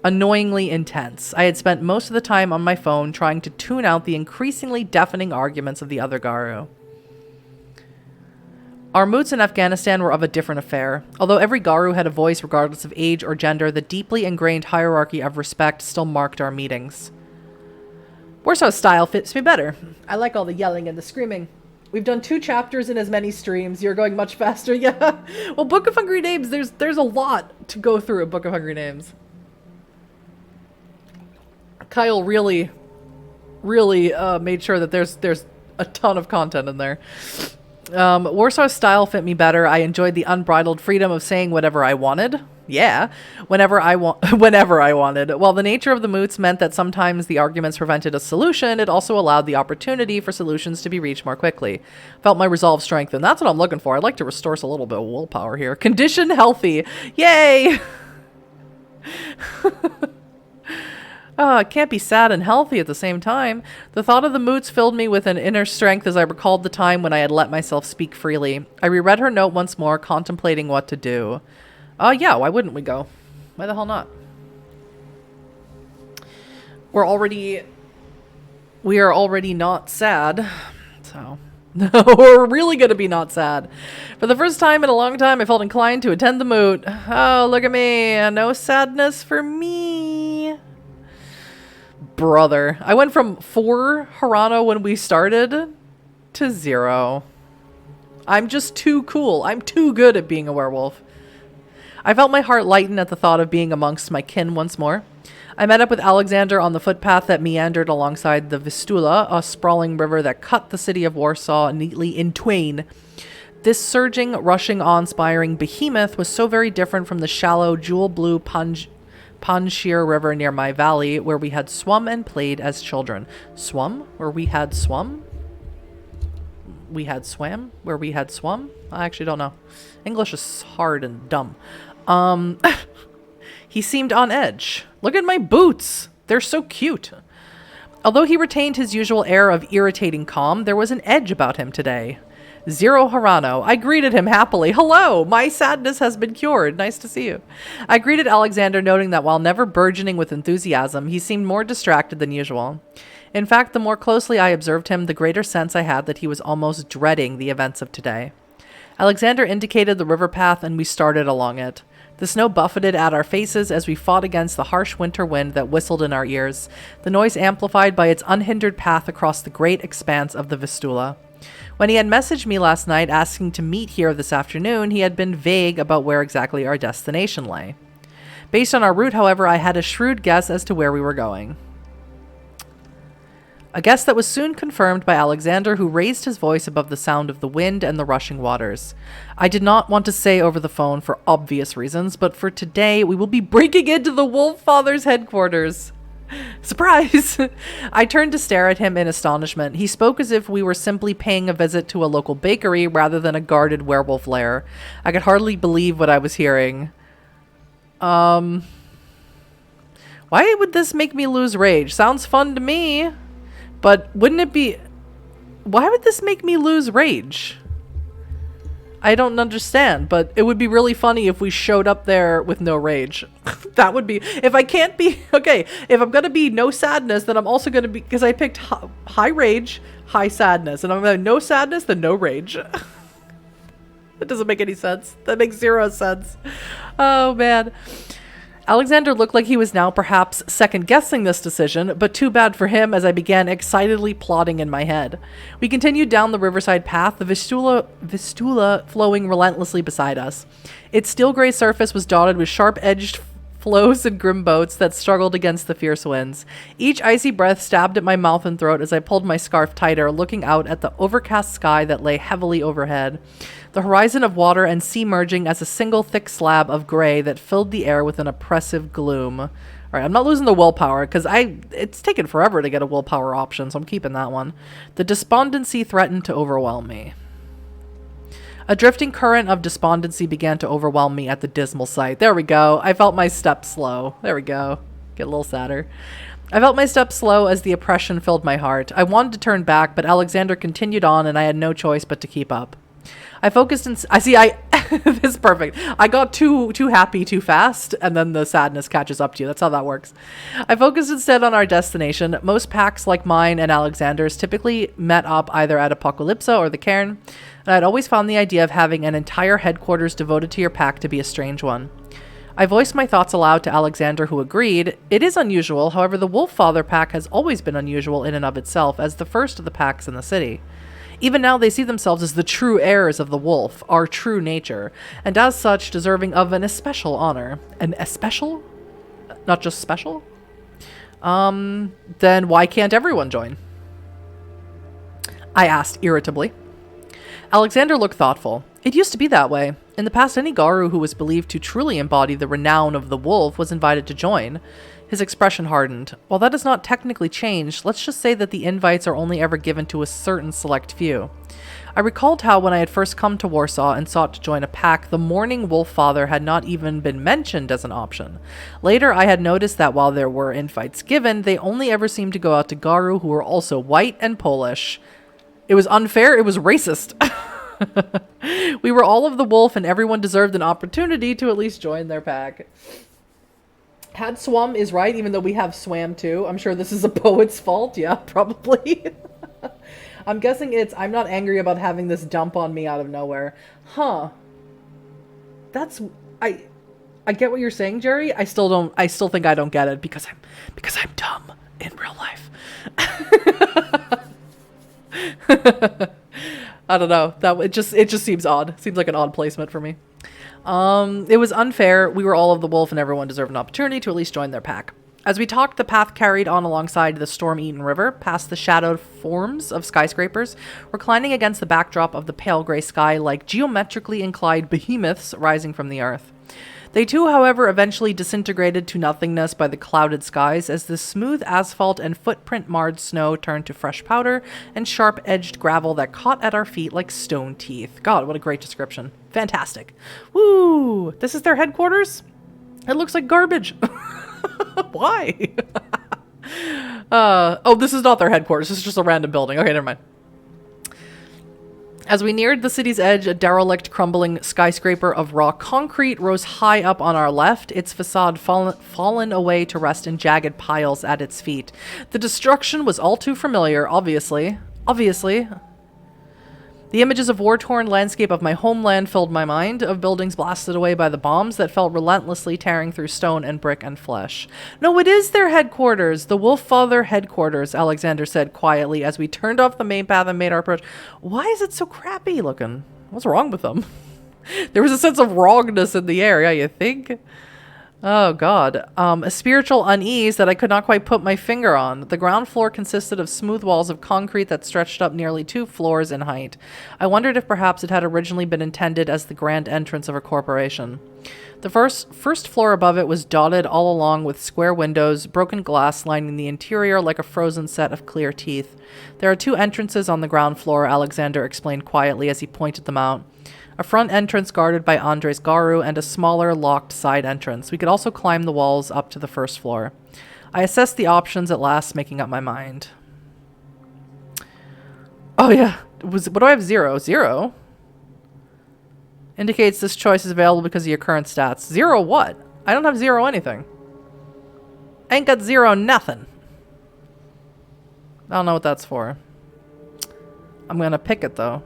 Annoyingly intense. I had spent most of the time on my phone trying to tune out the increasingly deafening arguments of the other Garu. Our moots in Afghanistan were of a different affair. Although every Garu had a voice regardless of age or gender, the deeply ingrained hierarchy of respect still marked our meetings. Warsaw style fits me better. I like all the yelling and the screaming. We've done 2 chapters in as many streams. You're going much faster. Yeah. Well, Book of Hungry Names, there's a lot to go through a Book of Hungry Names. Kyle really made sure that there's a ton of content in there. Warsaw's style fit me better. I enjoyed the unbridled freedom of saying whatever I wanted. Yeah, whenever I wanted. While the nature of the moots meant that sometimes the arguments prevented a solution, it also allowed the opportunity for solutions to be reached more quickly. Felt my resolve strengthen. That's what I'm looking for. I'd like to restore a little bit of willpower here. Condition healthy. Yay! Oh, it can't be sad and healthy at the same time. The thought of the moots filled me with an inner strength as I recalled the time when I had let myself speak freely. I reread her note once more, contemplating what to do. Yeah, why wouldn't we go? Why the hell not? We are already not sad, so... No, we're really gonna be not sad. For the first time in a long time, I felt inclined to attend the moot. Oh, look at me. No sadness for me. Brother. I went from 4 Harano when we started to 0. I'm just too cool. I'm too good at being a werewolf. I felt my heart lighten at the thought of being amongst my kin once more. I met up with Alexander on the footpath that meandered alongside the Vistula, a sprawling river that cut the city of Warsaw neatly in twain. This surging, rushing, awe-inspiring behemoth was so very different from the shallow, jewel-blue Panjshir River near my valley, where we had swum and played as children. Swum? Where we had swum? We had swam? Where we had swum? I actually don't know. English is hard and dumb. He seemed on edge. Look at my boots. They're so cute. Although he retained his usual air of irritating calm, there was an edge about him today. 0 Harano. I greeted him happily. Hello, my sadness has been cured. Nice to see you. I greeted Alexander, noting that while never burgeoning with enthusiasm, he seemed more distracted than usual. In fact, the more closely I observed him, the greater sense I had that he was almost dreading the events of today. Alexander indicated the river path, and we started along it. The snow buffeted at our faces as we fought against the harsh winter wind that whistled in our ears, the noise amplified by its unhindered path across the great expanse of the Vistula. When he had messaged me last night asking to meet here this afternoon, he had been vague about where exactly our destination lay. Based on our route, however, I had a shrewd guess as to where we were going. A guess that was soon confirmed by Alexander, who raised his voice above the sound of the wind and the rushing waters. I did not want to say over the phone for obvious reasons, but for today we will be breaking into the Wolf Father's headquarters. Surprise! I turned to stare at him in astonishment. He spoke as if we were simply paying a visit to a local bakery rather than a guarded werewolf lair. I could hardly believe what I was hearing. Why would this make me lose rage? Sounds fun to me. But wouldn't it be... Why would this make me lose rage? I don't understand, but it would be really funny if we showed up there with no rage. That would be... If I can't be... Okay, if I'm going to be no sadness, then I'm also going to be... Because I picked high rage, high sadness. And I'm going to no sadness, then no rage. That doesn't make any sense. That makes 0 sense. Oh, man. Alexander looked like he was now perhaps second-guessing this decision, but too bad for him as I began excitedly plotting in my head. We continued down the riverside path, the Vistula flowing relentlessly beside us. Its steel gray surface was dotted with sharp-edged floes and grim boats that struggled against the fierce winds. Each icy breath stabbed at my mouth and throat as I pulled my scarf tighter, looking out at the overcast sky that lay heavily overhead. The horizon of water and sea merging as a single thick slab of gray that filled the air with an oppressive gloom. All right, I'm not losing the willpower because it's taken forever to get a willpower option, so I'm keeping that one. The despondency threatened to overwhelm me. A drifting current of despondency began to overwhelm me at the dismal sight. There we go. I felt my steps slow. There we go. Get a little sadder. I felt my steps slow as the oppression filled my heart. I wanted to turn back, but Alexander continued on and I had no choice but to keep up. I focused this is perfect. I got too happy too fast, and then the sadness catches up to you. That's how that works. I focused instead on our destination. Most packs like mine and Alexander's typically met up either at Apocalypsa or the Cairn, and I'd always found the idea of having an entire headquarters devoted to your pack to be a strange one. I voiced my thoughts aloud to Alexander, who agreed. It is unusual, however the Wolf Father pack has always been unusual in and of itself as the first of the packs in the city. Even now they see themselves as the true heirs of the wolf, our true nature, and as such deserving of an especial honor. An especial? Not just special? Then why can't everyone join? I asked irritably. Alexander looked thoughtful. It used to be that way. In the past, any Garu who was believed to truly embody the renown of the wolf was invited to join. His expression hardened. While that has not technically changed, let's just say that the invites are only ever given to a certain select few. I recalled how when I had first come to Warsaw and sought to join a pack, the mourning Wolf Father had not even been mentioned as an option. Later, I had noticed that while there were invites given, they only ever seemed to go out to Garu who were also white and Polish. It was unfair, it was racist. We were all of the wolf and everyone deserved an opportunity to at least join their pack. Had swum is right, even though we have swam too. I'm sure this is a poet's fault. Yeah, probably. I'm guessing I'm not angry about having this dump on me out of nowhere. Huh. I get what you're saying, Jerry. I still think I don't get it because I'm dumb in real life. I don't know. It just seems odd. Seems like an odd placement for me. It was unfair. We were all of the wolf and everyone deserved an opportunity to at least join their pack. As we talked, the path carried on alongside the storm-eaten river, past the shadowed forms of skyscrapers, reclining against the backdrop of the pale gray sky like geometrically inclined behemoths rising from the earth. They too, however, eventually disintegrated to nothingness by the clouded skies as the smooth asphalt and footprint-marred snow turned to fresh powder and sharp-edged gravel that caught at our feet like stone teeth. God, what a great description. Fantastic. Woo! This is their headquarters? It looks like garbage. Why? Oh, this is not their headquarters. This is just a random building. Okay, never mind. As we neared the city's edge, a derelict, crumbling skyscraper of raw concrete rose high up on our left, its facade fallen away to rest in jagged piles at its feet. The destruction was all too familiar, obviously. Obviously. The images of war-torn landscape of my homeland filled my mind, of buildings blasted away by the bombs that felt relentlessly tearing through stone and brick and flesh. No, it is their headquarters, the Wolf Father headquarters, Alexander said quietly as we turned off the main path and made our approach. Why is it so crappy looking? What's wrong with them? There was a sense of wrongness in the air, yeah, you think? Oh, God. A spiritual unease that I could not quite put my finger on. The ground floor consisted of smooth walls of concrete that stretched up nearly 2 floors in height. I wondered if perhaps it had originally been intended as the grand entrance of a corporation. The first floor above it was dotted all along with square windows, broken glass lining the interior like a frozen set of clear teeth. There are 2 entrances on the ground floor, Alexander explained quietly as he pointed them out. A front entrance guarded by Andres Garu and a smaller, locked side entrance. We could also climb the walls up to the first floor. I assessed the options at last, making up my mind. Oh yeah, what do I have? 0? 0? Indicates this choice is available because of your current stats. 0 what? I don't have 0 anything. Ain't got 0 nothing. I don't know what that's for. I'm gonna pick it though.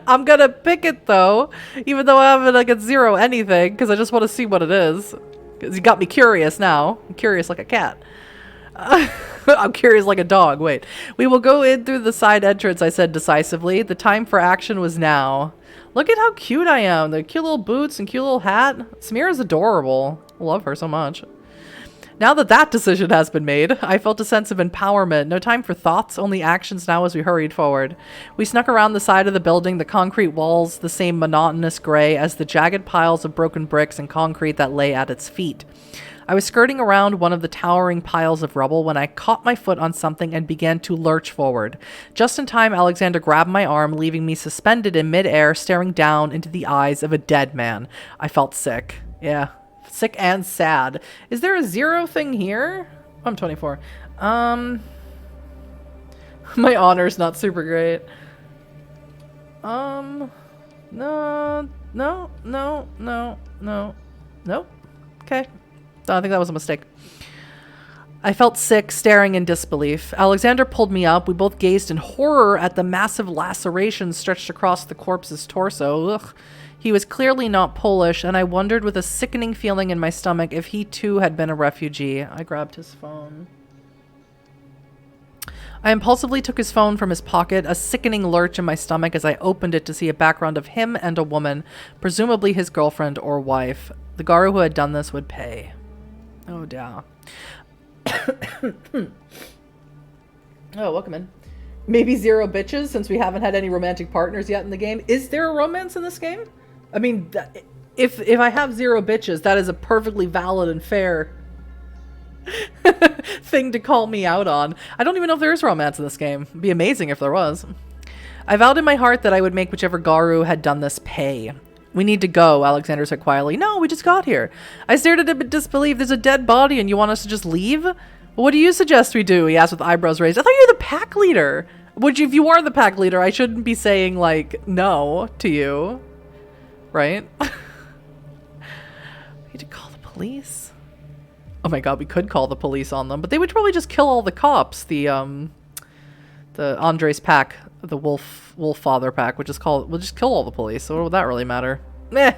I'm gonna pick it though, even though I haven't like at 0 anything, because I just want to see what it is. Because you got me curious now. I'm curious like a cat. I'm curious like a dog. Wait. We will go in through the side entrance, I said decisively. The time for action was now. Look at how cute I am. The cute little boots and cute little hat. Samira's adorable. I love her so much. Now that that decision has been made, I felt a sense of empowerment. No time for thoughts, only actions now as we hurried forward. We snuck around the side of the building, the concrete walls the same monotonous gray as the jagged piles of broken bricks and concrete that lay at its feet. I was skirting around one of the towering piles of rubble when I caught my foot on something and began to lurch forward. Just in time, Alexander grabbed my arm, leaving me suspended in midair, staring down into the eyes of a dead man. I felt sick. Yeah, sick and sad. Is there a 0 thing here? I'm 24. My honor's not super great. No. Nope. Okay. I think that was a mistake. I felt sick, staring in disbelief. Alexander pulled me up. We both gazed in horror at the massive lacerations stretched across the corpse's torso. Ugh. He was clearly not Polish, and I wondered with a sickening feeling in my stomach if he too had been a refugee. I grabbed his phone. I impulsively took his phone from his pocket, a sickening lurch in my stomach as I opened it to see a background of him and a woman, presumably his girlfriend or wife. The Garu who had done this would pay. Oh, dear. Oh, welcome in. Maybe 0 bitches, since we haven't had any romantic partners yet in the game. Is there a romance in this game? I mean, if I have 0 bitches, that is a perfectly valid and fair thing to call me out on. I don't even know if there is romance in this game. It'd be amazing if there was. I vowed in my heart that I would make whichever Garu had done this pay. We need to go, Alexander said quietly. No, we just got here. I stared at him in disbelief. There's a dead body and you want us to just leave? Well, what do you suggest we do? He asked with eyebrows raised. I thought you were the pack leader. If you are the pack leader, I shouldn't be saying, like, no to you. Right? We need to call the police. Oh my god, we could call the police on them, but they would probably just kill all the cops. The Andres pack, the Wolf Father pack, we'll just kill all the police. So what would that really matter? Meh.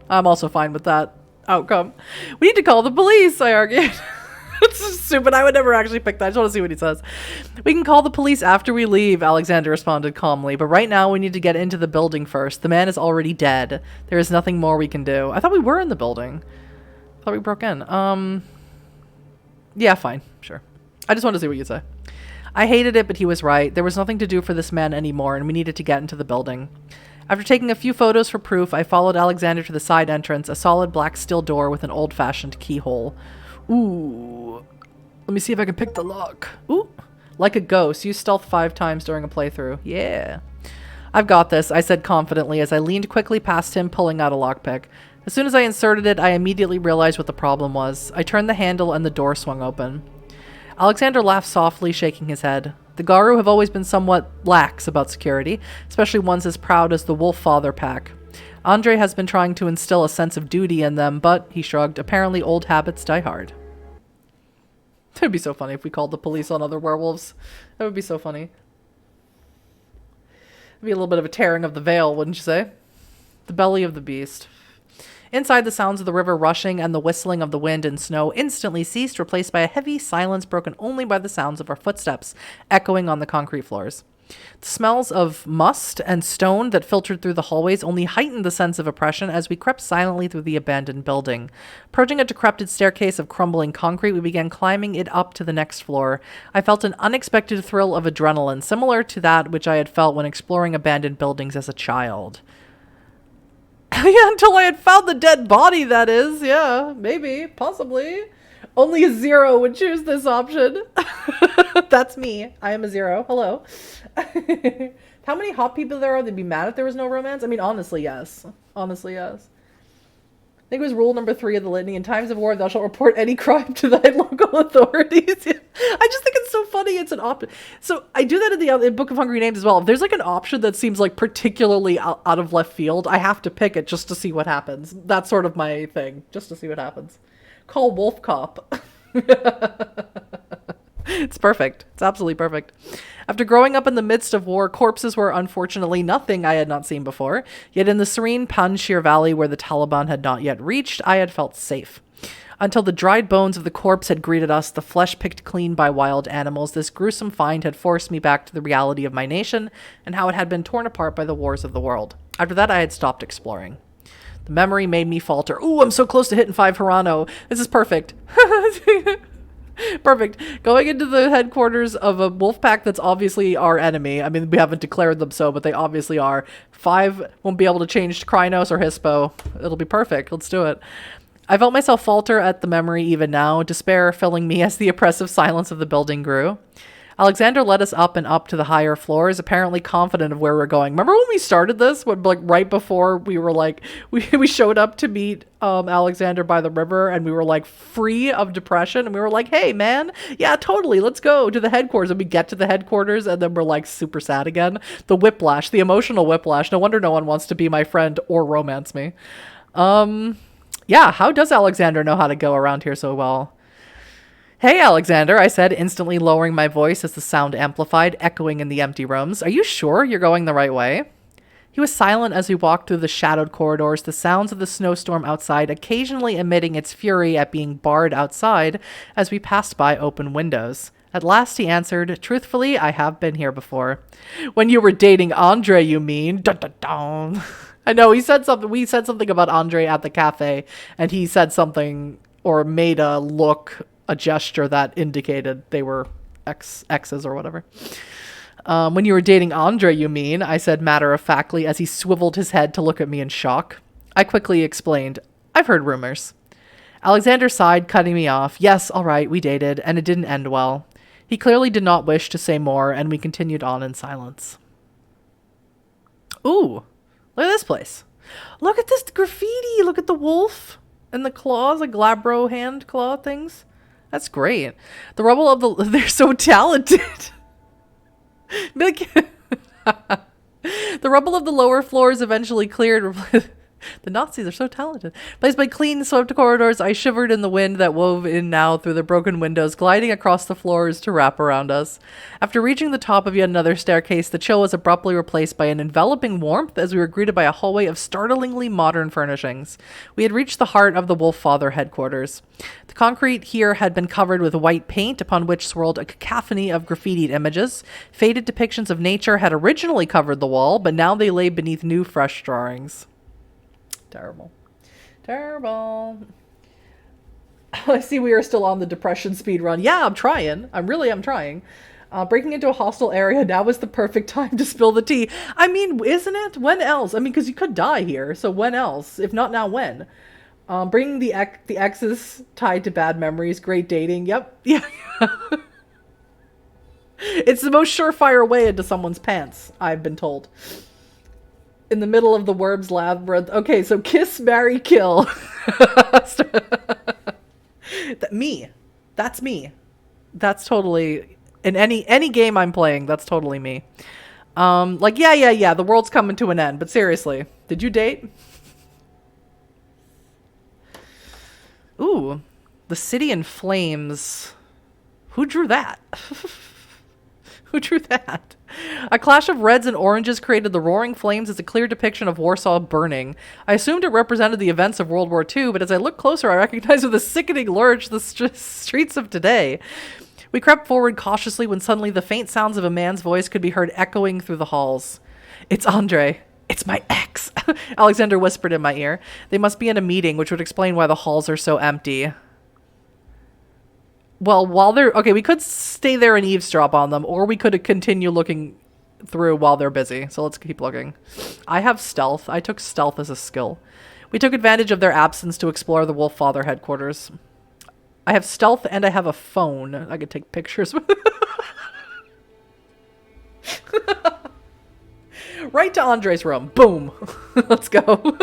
I'm also fine with that outcome. We need to call the police, I argued. It's stupid. I would never actually pick that. I just want to see what he says. We can call the police after we leave, Alexander responded calmly. But right now we need to get into the building first. The man is already dead. There is nothing more we can do. I thought we were in the building. I thought we broke in. Yeah, fine. Sure. I just wanted to see what you'd say. I hated it, but he was right. There was nothing to do for this man anymore, and we needed to get into the building. After taking a few photos for proof, I followed Alexander to the side entrance, a solid black steel door with an old-fashioned keyhole. Ooh. Let me see if I can pick the lock. Ooh. Like a ghost. Use stealth 5 times during a playthrough. Yeah. I've got this, I said confidently as I leaned quickly past him, pulling out a lockpick. As soon as I inserted it, I immediately realized what the problem was. I turned the handle and the door swung open. Alexander laughed softly, shaking his head. The Garu have always been somewhat lax about security, especially ones as proud as the Wolf Father pack. Andre has been trying to instill a sense of duty in them, but, he shrugged, apparently old habits die hard. It would be so funny if we called the police on other werewolves. That would be so funny. It'd be a little bit of a tearing of the veil, wouldn't you say? The belly of the beast. Inside, the sounds of the river rushing and the whistling of the wind and snow instantly ceased, replaced by a heavy silence broken only by the sounds of our footsteps, echoing on the concrete floors. The smells of must and stone that filtered through the hallways only heightened the sense of oppression as we crept silently through the abandoned building. Approaching a decrepit staircase of crumbling concrete, we began climbing it up to the next floor. I felt an unexpected thrill of adrenaline, similar to that which I had felt when exploring abandoned buildings as a child. Yeah, until I had found the dead body, that is. Yeah, maybe, possibly. Only a 0 would choose this option. That's me. I am a 0. Hello. How many hot people there are? They'd be mad if there was no romance? I mean, honestly, yes. Honestly, yes. I think it was rule number 3 of the litany. In times of war, thou shalt report any crime to thy local authorities. I just think it's so funny. It's an option. So I do that in the Book of Hungry Names as well. If there's like an option that seems like particularly out of left field, I have to pick it just to see what happens. That's sort of my thing. Just to see what happens. Call Wolf Cop. It's perfect. It's absolutely perfect. After growing up in the midst of war, corpses were unfortunately nothing I had not seen before. Yet in the serene Panjshir Valley where the Taliban had not yet reached, I had felt safe. Until the dried bones of the corpse had greeted us, the flesh picked clean by wild animals, this gruesome find had forced me back to the reality of my nation and how it had been torn apart by the wars of the world. After that, I had stopped exploring. The memory made me falter. Ooh, I'm so close to hitting 5 Hirano. This is perfect. Perfect. Going into the headquarters of a wolf pack that's obviously our enemy. I mean, we haven't declared them so, but they obviously are. 5 won't be able to change to Krynos or Hispo. It'll be perfect. Let's do it. I felt myself falter at the memory even now, despair filling me as the oppressive silence of the building grew. Alexander led us up and up to the higher floors, apparently confident of where we're going. Remember when we started this? When, like, right before we were like, we showed up to meet Alexander by the river, and we were like free of depression, and we were like, hey man, yeah, totally, let's go to the headquarters. And we get to the headquarters, and then we're like super sad again. The whiplash, the emotional whiplash. No wonder no one wants to be my friend or romance me. Yeah, how does Alexander know how to go around here so well? Hey, Alexander, I said, instantly lowering my voice as the sound amplified, echoing in the empty rooms. Are you sure you're going the right way? He was silent as we walked through the shadowed corridors, the sounds of the snowstorm outside occasionally emitting its fury at being barred outside as we passed by open windows. At last he answered, truthfully, I have been here before. When you were dating Andre, you mean? Dun, dun, dun. I know, he said something. We said something about Andre at the cafe, and he said something or made a look, a gesture that indicated they were exes or whatever. When you were dating Andre, you mean? I said matter-of-factly as he swiveled his head to look at me in shock. I quickly explained, I've heard rumors. Alexander sighed, cutting me off. Yes, all right, we dated, and it didn't end well. He clearly did not wish to say more, and we continued on in silence. Ooh, look at this place. Look at this graffiti. Look at the wolf and the claws, like glabro hand claw things. That's great. The rubble of the... They're so talented. The rubble of the lower floors eventually cleared. The Nazis are so talented. Placed by clean, swept corridors, I shivered in the wind that wove in now through the broken windows, gliding across the floors to wrap around us. After reaching the top of yet another staircase, the chill was abruptly replaced by an enveloping warmth as we were greeted by a hallway of startlingly modern furnishings. We had reached the heart of the Wolf Father headquarters. The concrete here had been covered with white paint, upon which swirled a cacophony of graffitied images. Faded depictions of nature had originally covered the wall, but now they lay beneath new, fresh drawings. Terrible. Terrible. I see we are still on the depression speed run. Yeah, I'm trying. I'm trying. Breaking into a hostile area, now is the perfect time to spill the tea. I mean, isn't it? When else? I mean, because you could die here, so when else? If not now, when? Bringing the exes tied to bad memories, great dating. Yep. Yeah. It's the most surefire way into someone's pants, I've been told. In the middle of the Worm's labyrinth. Okay, so kiss, marry, kill. Me. That's me. That's totally... In any game I'm playing, that's totally me. Like, yeah, the world's coming to an end. But seriously, did you date? Ooh, the city in flames. Who drew that? Who drew that? A clash of reds and oranges created the roaring flames as a clear depiction of Warsaw burning. I assumed it represented the events of World War II, but as I looked closer, I recognized with a sickening lurch the streets of today. We crept forward cautiously when suddenly the faint sounds of a man's voice could be heard echoing through the halls. It's Andre. It's my ex. Alexander whispered in my ear. They must be in a meeting, which would explain why the halls are so empty. Well, while they're... Okay, we could stay there and eavesdrop on them, or we could continue looking through while they're busy. So let's keep looking. I have stealth. I took stealth as a skill. We took advantage of their absence to explore the Wolf Father headquarters. I have stealth and I have a phone. I could take pictures. Right to Andre's room. Boom. Let's go.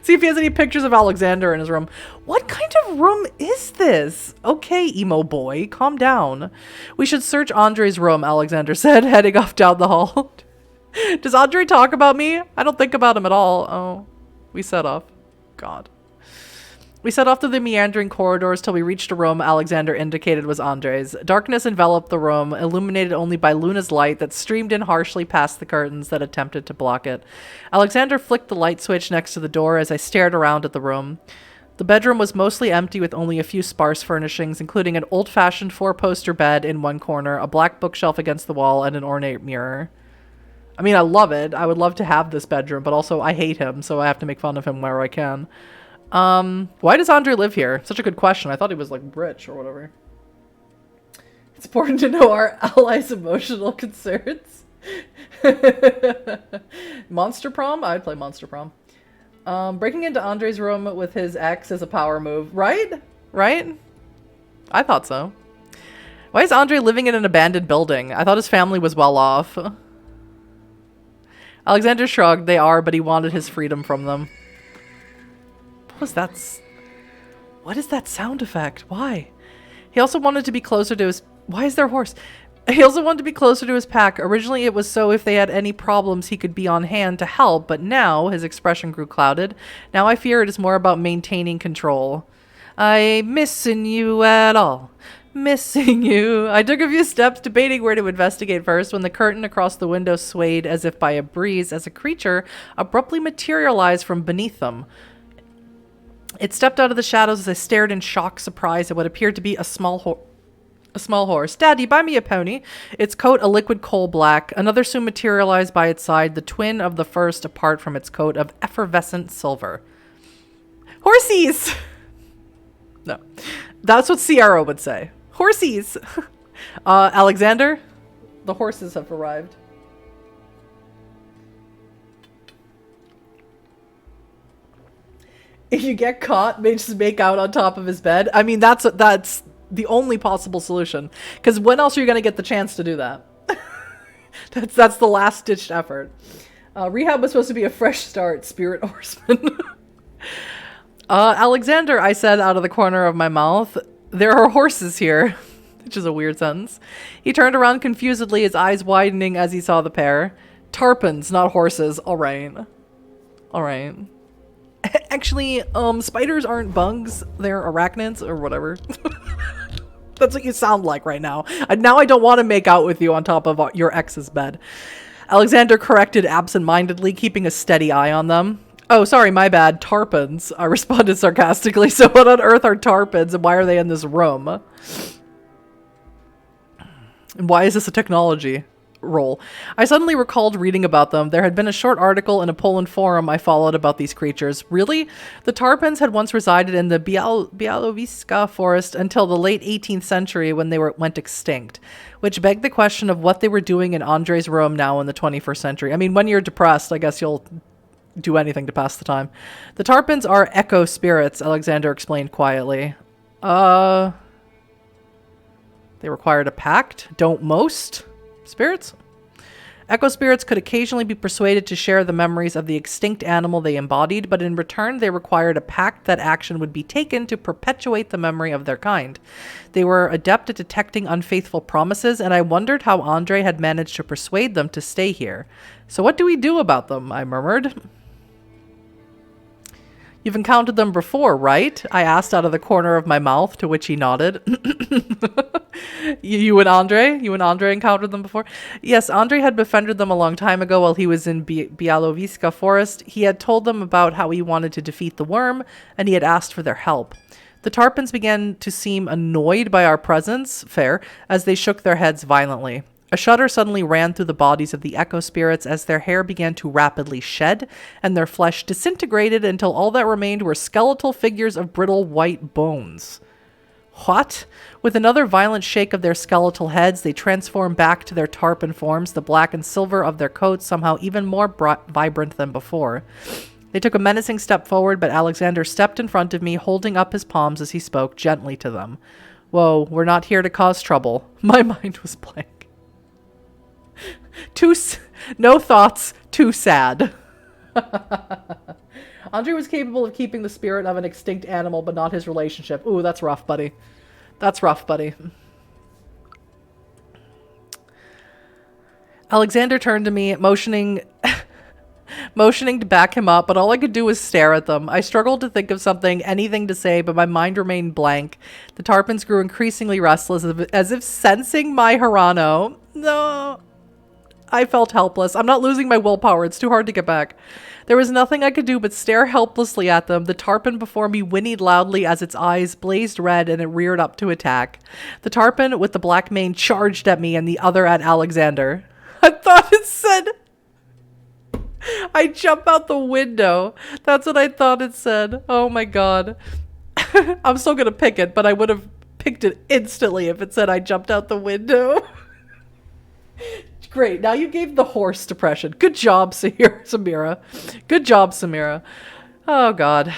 See if he has any pictures of Alexander in his room. What kind of room is this? Okay, emo boy, calm down. We should search Andre's room, Alexander said, heading off down the hall. Does Andre talk about me? I don't think about him at all. Oh, we set off. God. We set off through the meandering corridors till we reached a room Alexander indicated was Andre's. Darkness enveloped the room, illuminated only by Luna's light that streamed in harshly past the curtains that attempted to block it. Alexander flicked the light switch next to the door as I stared around at the room. The bedroom was mostly empty with only a few sparse furnishings, including an old-fashioned four-poster bed in one corner, a black bookshelf against the wall, and an ornate mirror. I mean, I love it. I would love to have this bedroom, but also I hate him, so I have to make fun of him where I can. Why does Andre live here? Such a good question. I thought he was like rich or whatever. It's important to know our allies' emotional concerns. Monster Prom? I'd play Monster Prom. Breaking into Andre's room with his ex is a power move, right? Right? I thought so. Why is Andre living in an abandoned building? I thought his family was well off. Alexander shrugged. They are, but he wanted his freedom from them. What was that? What is that sound effect? Why? He also wanted to be closer to his... Why is there a horse? He also wanted to be closer to his pack. Originally, it was so if they had any problems, he could be on hand to help, but now his expression grew clouded. Now I fear it is more about maintaining control. I'm missing you at all. Missing you. I took a few steps, debating where to investigate first, when the curtain across the window swayed as if by a breeze, as a creature abruptly materialized from beneath them. It stepped out of the shadows as I stared in shocked surprise at what appeared to be a small horse. Daddy, buy me a pony. Its coat a liquid coal black. Another soon materialized by its side, the twin of the first apart from its coat of effervescent silver. Horsies! No. That's what Sierra would say. Horsies! Alexander, the horses have arrived. If you get caught, they just make out on top of his bed. I mean, that's the only possible solution. Because when else are you going to get the chance to do that? that's the last-ditched effort. Rehab was supposed to be a fresh start, spirit horseman. Alexander, I said out of the corner of my mouth, there are horses here. Which is a weird sentence. He turned around confusedly, his eyes widening as he saw the pair. Tarpons, not horses. All right. All right. Actually, spiders aren't bugs. They're arachnids or whatever. That's what you sound like right now. Now I don't want to make out with you on top of your ex's bed. Alexander corrected absent-mindedly, keeping a steady eye on them. Oh, sorry, my bad. Tarpons. I responded sarcastically. So what on earth are tarpons and why are they in this room? And why is this a technology role? I suddenly recalled reading about them. There had been a short article in a Poland forum I followed about these creatures. Really? The tarpons had once resided in the Bialowiska forest until the late 18th century when they went extinct, which begged the question of what they were doing in Andre's room now in the 21st century. I mean, when you're depressed, I guess you'll do anything to pass the time. The tarpons are echo spirits, Alexander explained quietly. They required a pact? Don't most spirits? Echo spirits could occasionally be persuaded to share the memories of the extinct animal they embodied, but in return they required a pact that action would be taken to perpetuate the memory of their kind. They were adept at detecting unfaithful promises, and I wondered how Andre had managed to persuade them to stay here. So what do we do about them? I murmured. You've encountered them before, right? I asked out of the corner of my mouth, to which he nodded. You and Andre? You and Andre encountered them before? Yes, Andre had befriended them a long time ago while he was in Bialowiska forest. He had told them about how he wanted to defeat the worm, and he had asked for their help. The tarpons began to seem annoyed by our presence, fair, as they shook their heads violently. A shudder suddenly ran through the bodies of the echo spirits as their hair began to rapidly shed, and their flesh disintegrated until all that remained were skeletal figures of brittle white bones. What? With another violent shake of their skeletal heads, they transformed back to their tarpon forms, the black and silver of their coats somehow even more vibrant than before. They took a menacing step forward, but Alexander stepped in front of me, holding up his palms as he spoke gently to them. Whoa, we're not here to cause trouble. My mind was blank. No thoughts, too sad. Andre was capable of keeping the spirit of an extinct animal, but not his relationship. Ooh, that's rough, buddy. That's rough, buddy. Alexander turned to me, motioning to back him up, but all I could do was stare at them. I struggled to think of anything to say, but my mind remained blank. The tarpons grew increasingly restless, as if sensing my Hirano. No. I felt helpless. I'm not losing my willpower. It's too hard to get back. There was nothing I could do but stare helplessly at them. The tarpon before me whinnied loudly as its eyes blazed red and it reared up to attack. The tarpon with the black mane charged at me and the other at Alexander. I thought it said... I jump out the window. That's what I thought it said. Oh my god. I'm still gonna pick it, but I would have picked it instantly if it said I jumped out the window. Great. Now you gave the horse depression. Good job, Samira. Good job, Samira. Oh, God.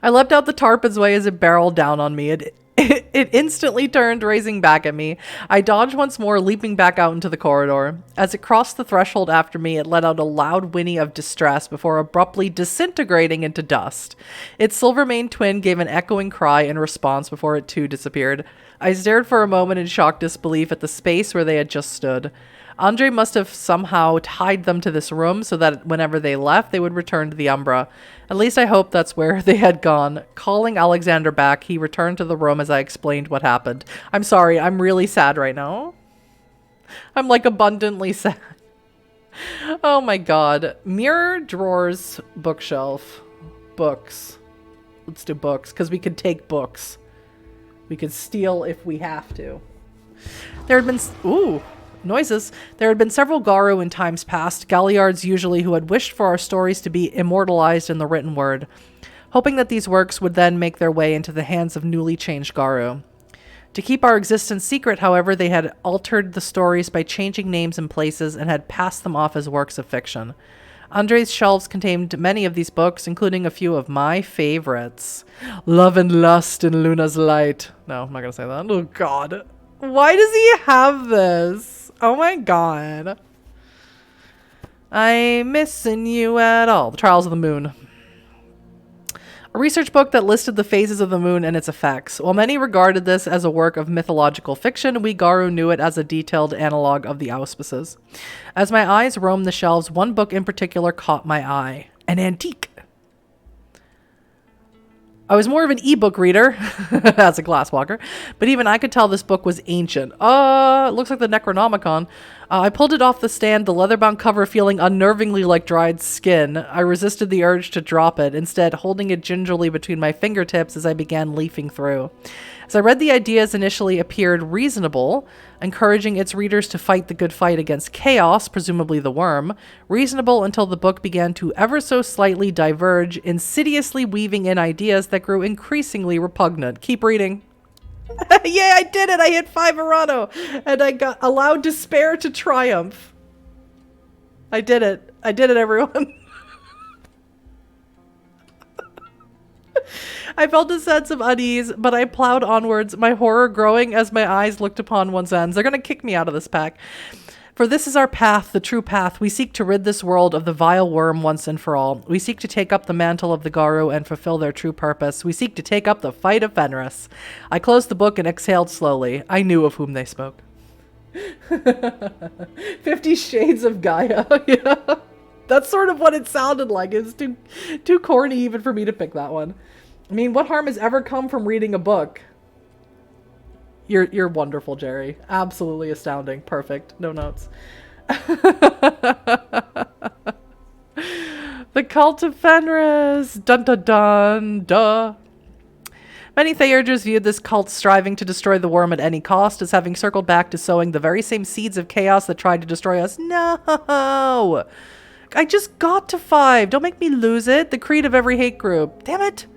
I leapt out the tarpon's way as it barreled down on me. It instantly turned, racing back at me. I dodged once more, leaping back out into the corridor. As it crossed the threshold after me, it let out a loud whinny of distress before abruptly disintegrating into dust. Its silver-maned twin gave an echoing cry in response before it too disappeared. I stared for a moment in shocked disbelief at the space where they had just stood. Andre must have somehow tied them to this room so that whenever they left, they would return to the Umbra. At least I hoped that's where they had gone. Calling Alexander back, he returned to the room as I explained what happened. I'm sorry, I'm really sad right now. I'm like abundantly sad. Oh my god. Mirror, drawers, bookshelf. Books. Let's do books, because we could take books. We could steal if we have to. There had been... Ooh. Noises. There had been several Garu in times past, Galliards usually, who had wished for our stories to be immortalized in the written word, hoping that these works would then make their way into the hands of newly changed Garu. To keep our existence secret, however, they had altered the stories by changing names and places and had passed them off as works of fiction. Andre's shelves contained many of these books, including a few of my favorites. Love and Lust in Luna's Light. No, I'm not going to say that. Oh, God. Why does he have this? Oh my god. I'm missing you at all. The Trials of the Moon. A research book that listed the phases of the moon and its effects. While many regarded this as a work of mythological fiction, we Garu knew it as a detailed analog of the auspices. As my eyes roamed the shelves, one book in particular caught my eye. An antique. I was more of an ebook reader as a glasswalker, but even I could tell this book was ancient. It looks like the Necronomicon. I pulled it off the stand, the leather-bound cover feeling unnervingly like dried skin. I resisted the urge to drop it, instead holding it gingerly between my fingertips as I began leafing through. As I read, the ideas initially appeared reasonable, encouraging its readers to fight the good fight against chaos, presumably the worm. Reasonable until the book began to ever so slightly diverge, insidiously weaving in ideas that grew increasingly repugnant. Keep reading. Yeah, I did it! I hit 5 Arano! And I got allowed despair to triumph. I did it. I did it, everyone. I felt a sense of unease, but I plowed onwards, my horror growing as my eyes looked upon one's ends. They're gonna kick me out of this pack. For this is our path, the true path. We seek to rid this world of the vile worm once and for all. We seek to take up the mantle of the Garu and fulfill their true purpose. We seek to take up the fight of Fenris. I closed the book and exhaled slowly. I knew of whom they spoke. 50 Shades of Gaia. Yeah. That's sort of what it sounded like. It's too corny even for me to pick that one. I mean, what harm has ever come from reading a book? You're wonderful, Jerry. Absolutely astounding. Perfect. No notes. The Cult of Fenris. Dun dun dun duh. Many Theurgers viewed this cult striving to destroy the worm at any cost as having circled back to sowing the very same seeds of chaos that tried to destroy us. No! I just got to 5. Don't make me lose it. The creed of every hate group. Damn it.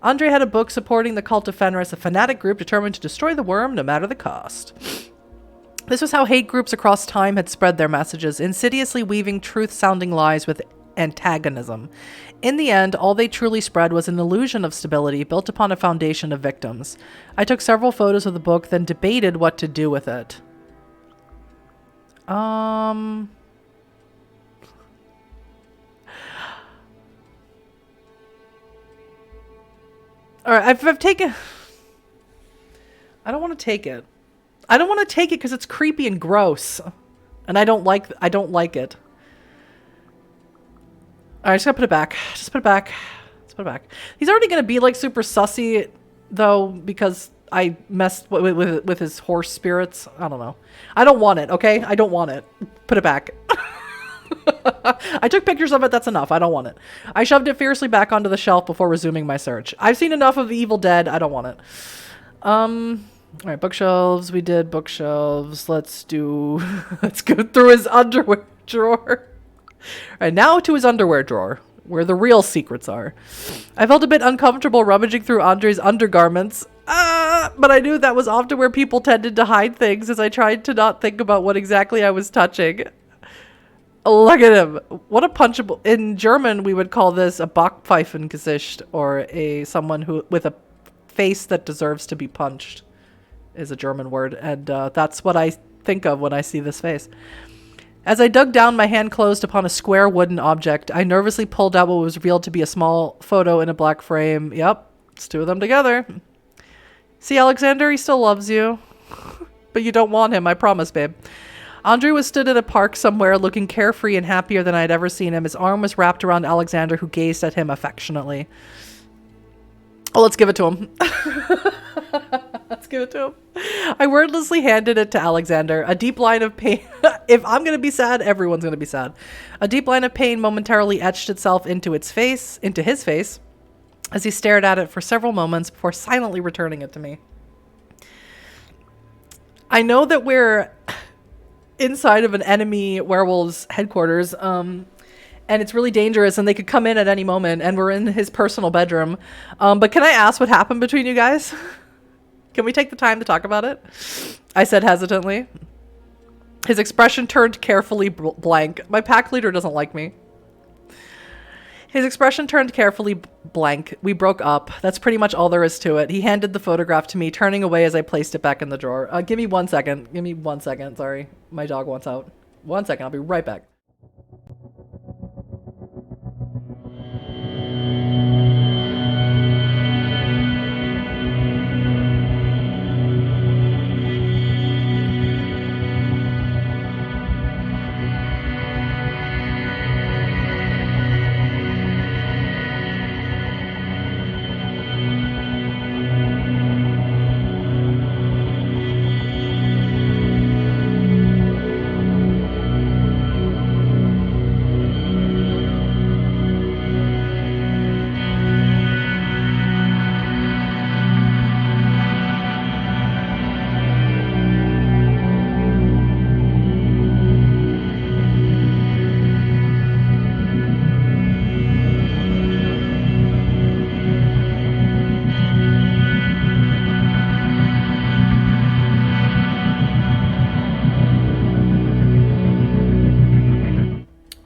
Andre had a book supporting the Cult of Fenris, a fanatic group determined to destroy the worm no matter the cost. This was how hate groups across time had spread their messages, insidiously weaving truth-sounding lies with antagonism. In the end, all they truly spread was an illusion of stability built upon a foundation of victims. I took several photos of the book, then debated what to do with it. All right, I've taken... I don't want to take it. I don't want to take it because it's creepy and gross. And I don't like it. All right, just gotta put it back. Just put it back. Let's put it back. He's already going to be like super sussy, though, because I messed with his horse spirits. I don't know. I don't want it, okay? I don't want it. Put it back. I took pictures of it, that's enough. I don't want it. I shoved it fiercely back onto the shelf before resuming my search. I've seen enough of The Evil Dead, I don't want it. Alright, bookshelves. We did bookshelves. Let's go through his underwear drawer. Alright, now to his underwear drawer, where the real secrets are. I felt a bit uncomfortable rummaging through Andre's undergarments. But I knew that was often where people tended to hide things as I tried to not think about what exactly I was touching. Look at him. What a punchable. In German, we would call this a Backpfeifengesicht, or someone who with a face that deserves to be punched, is a German word, and that's what I think of when I see this face. As I dug down, my hand closed upon a square wooden object. I nervously pulled out what was revealed to be a small photo in a black frame. Yep, it's two of them together. See, Alexander, he still loves you. But you don't want him, I promise, babe. Andre was stood in a park somewhere, looking carefree and happier than I had ever seen him. His arm was wrapped around Alexander, who gazed at him affectionately. Oh, let's give it to him. Let's give it to him. I wordlessly handed it to Alexander. A deep line of pain. If I'm going to be sad, everyone's going to be sad. A deep line of pain momentarily etched itself into his face, as he stared at it for several moments before silently returning it to me. I know that we're inside of an enemy werewolf's headquarters, and it's really dangerous, and they could come in at any moment, and we're in his personal bedroom. But can I ask what happened between you guys? Can we take the time to talk about it? I said hesitantly. His expression turned carefully blank. My pack leader doesn't like me. His expression turned carefully blank. We broke up. That's pretty much all there is to it. He handed the photograph to me, turning away as I placed it back in the drawer. Give me 1 second. Give me 1 second. Sorry. My dog wants out. 1 second. I'll be right back.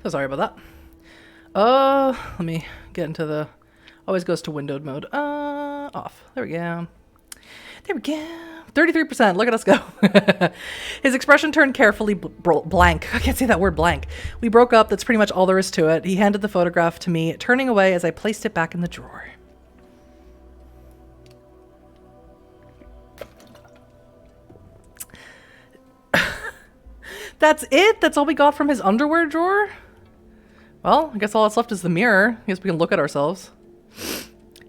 Sorry about that. Let me get into the, always goes to windowed mode. Off. There we go. There we go. 33%. Look at us go. His expression turned carefully blank. I can't say that word, blank. We broke up. That's pretty much all there is to it. He handed the photograph to me, turning away as I placed it back in the drawer. That's it? That's all we got from his underwear drawer? Well, I guess all that's left is the mirror. I guess we can look at ourselves.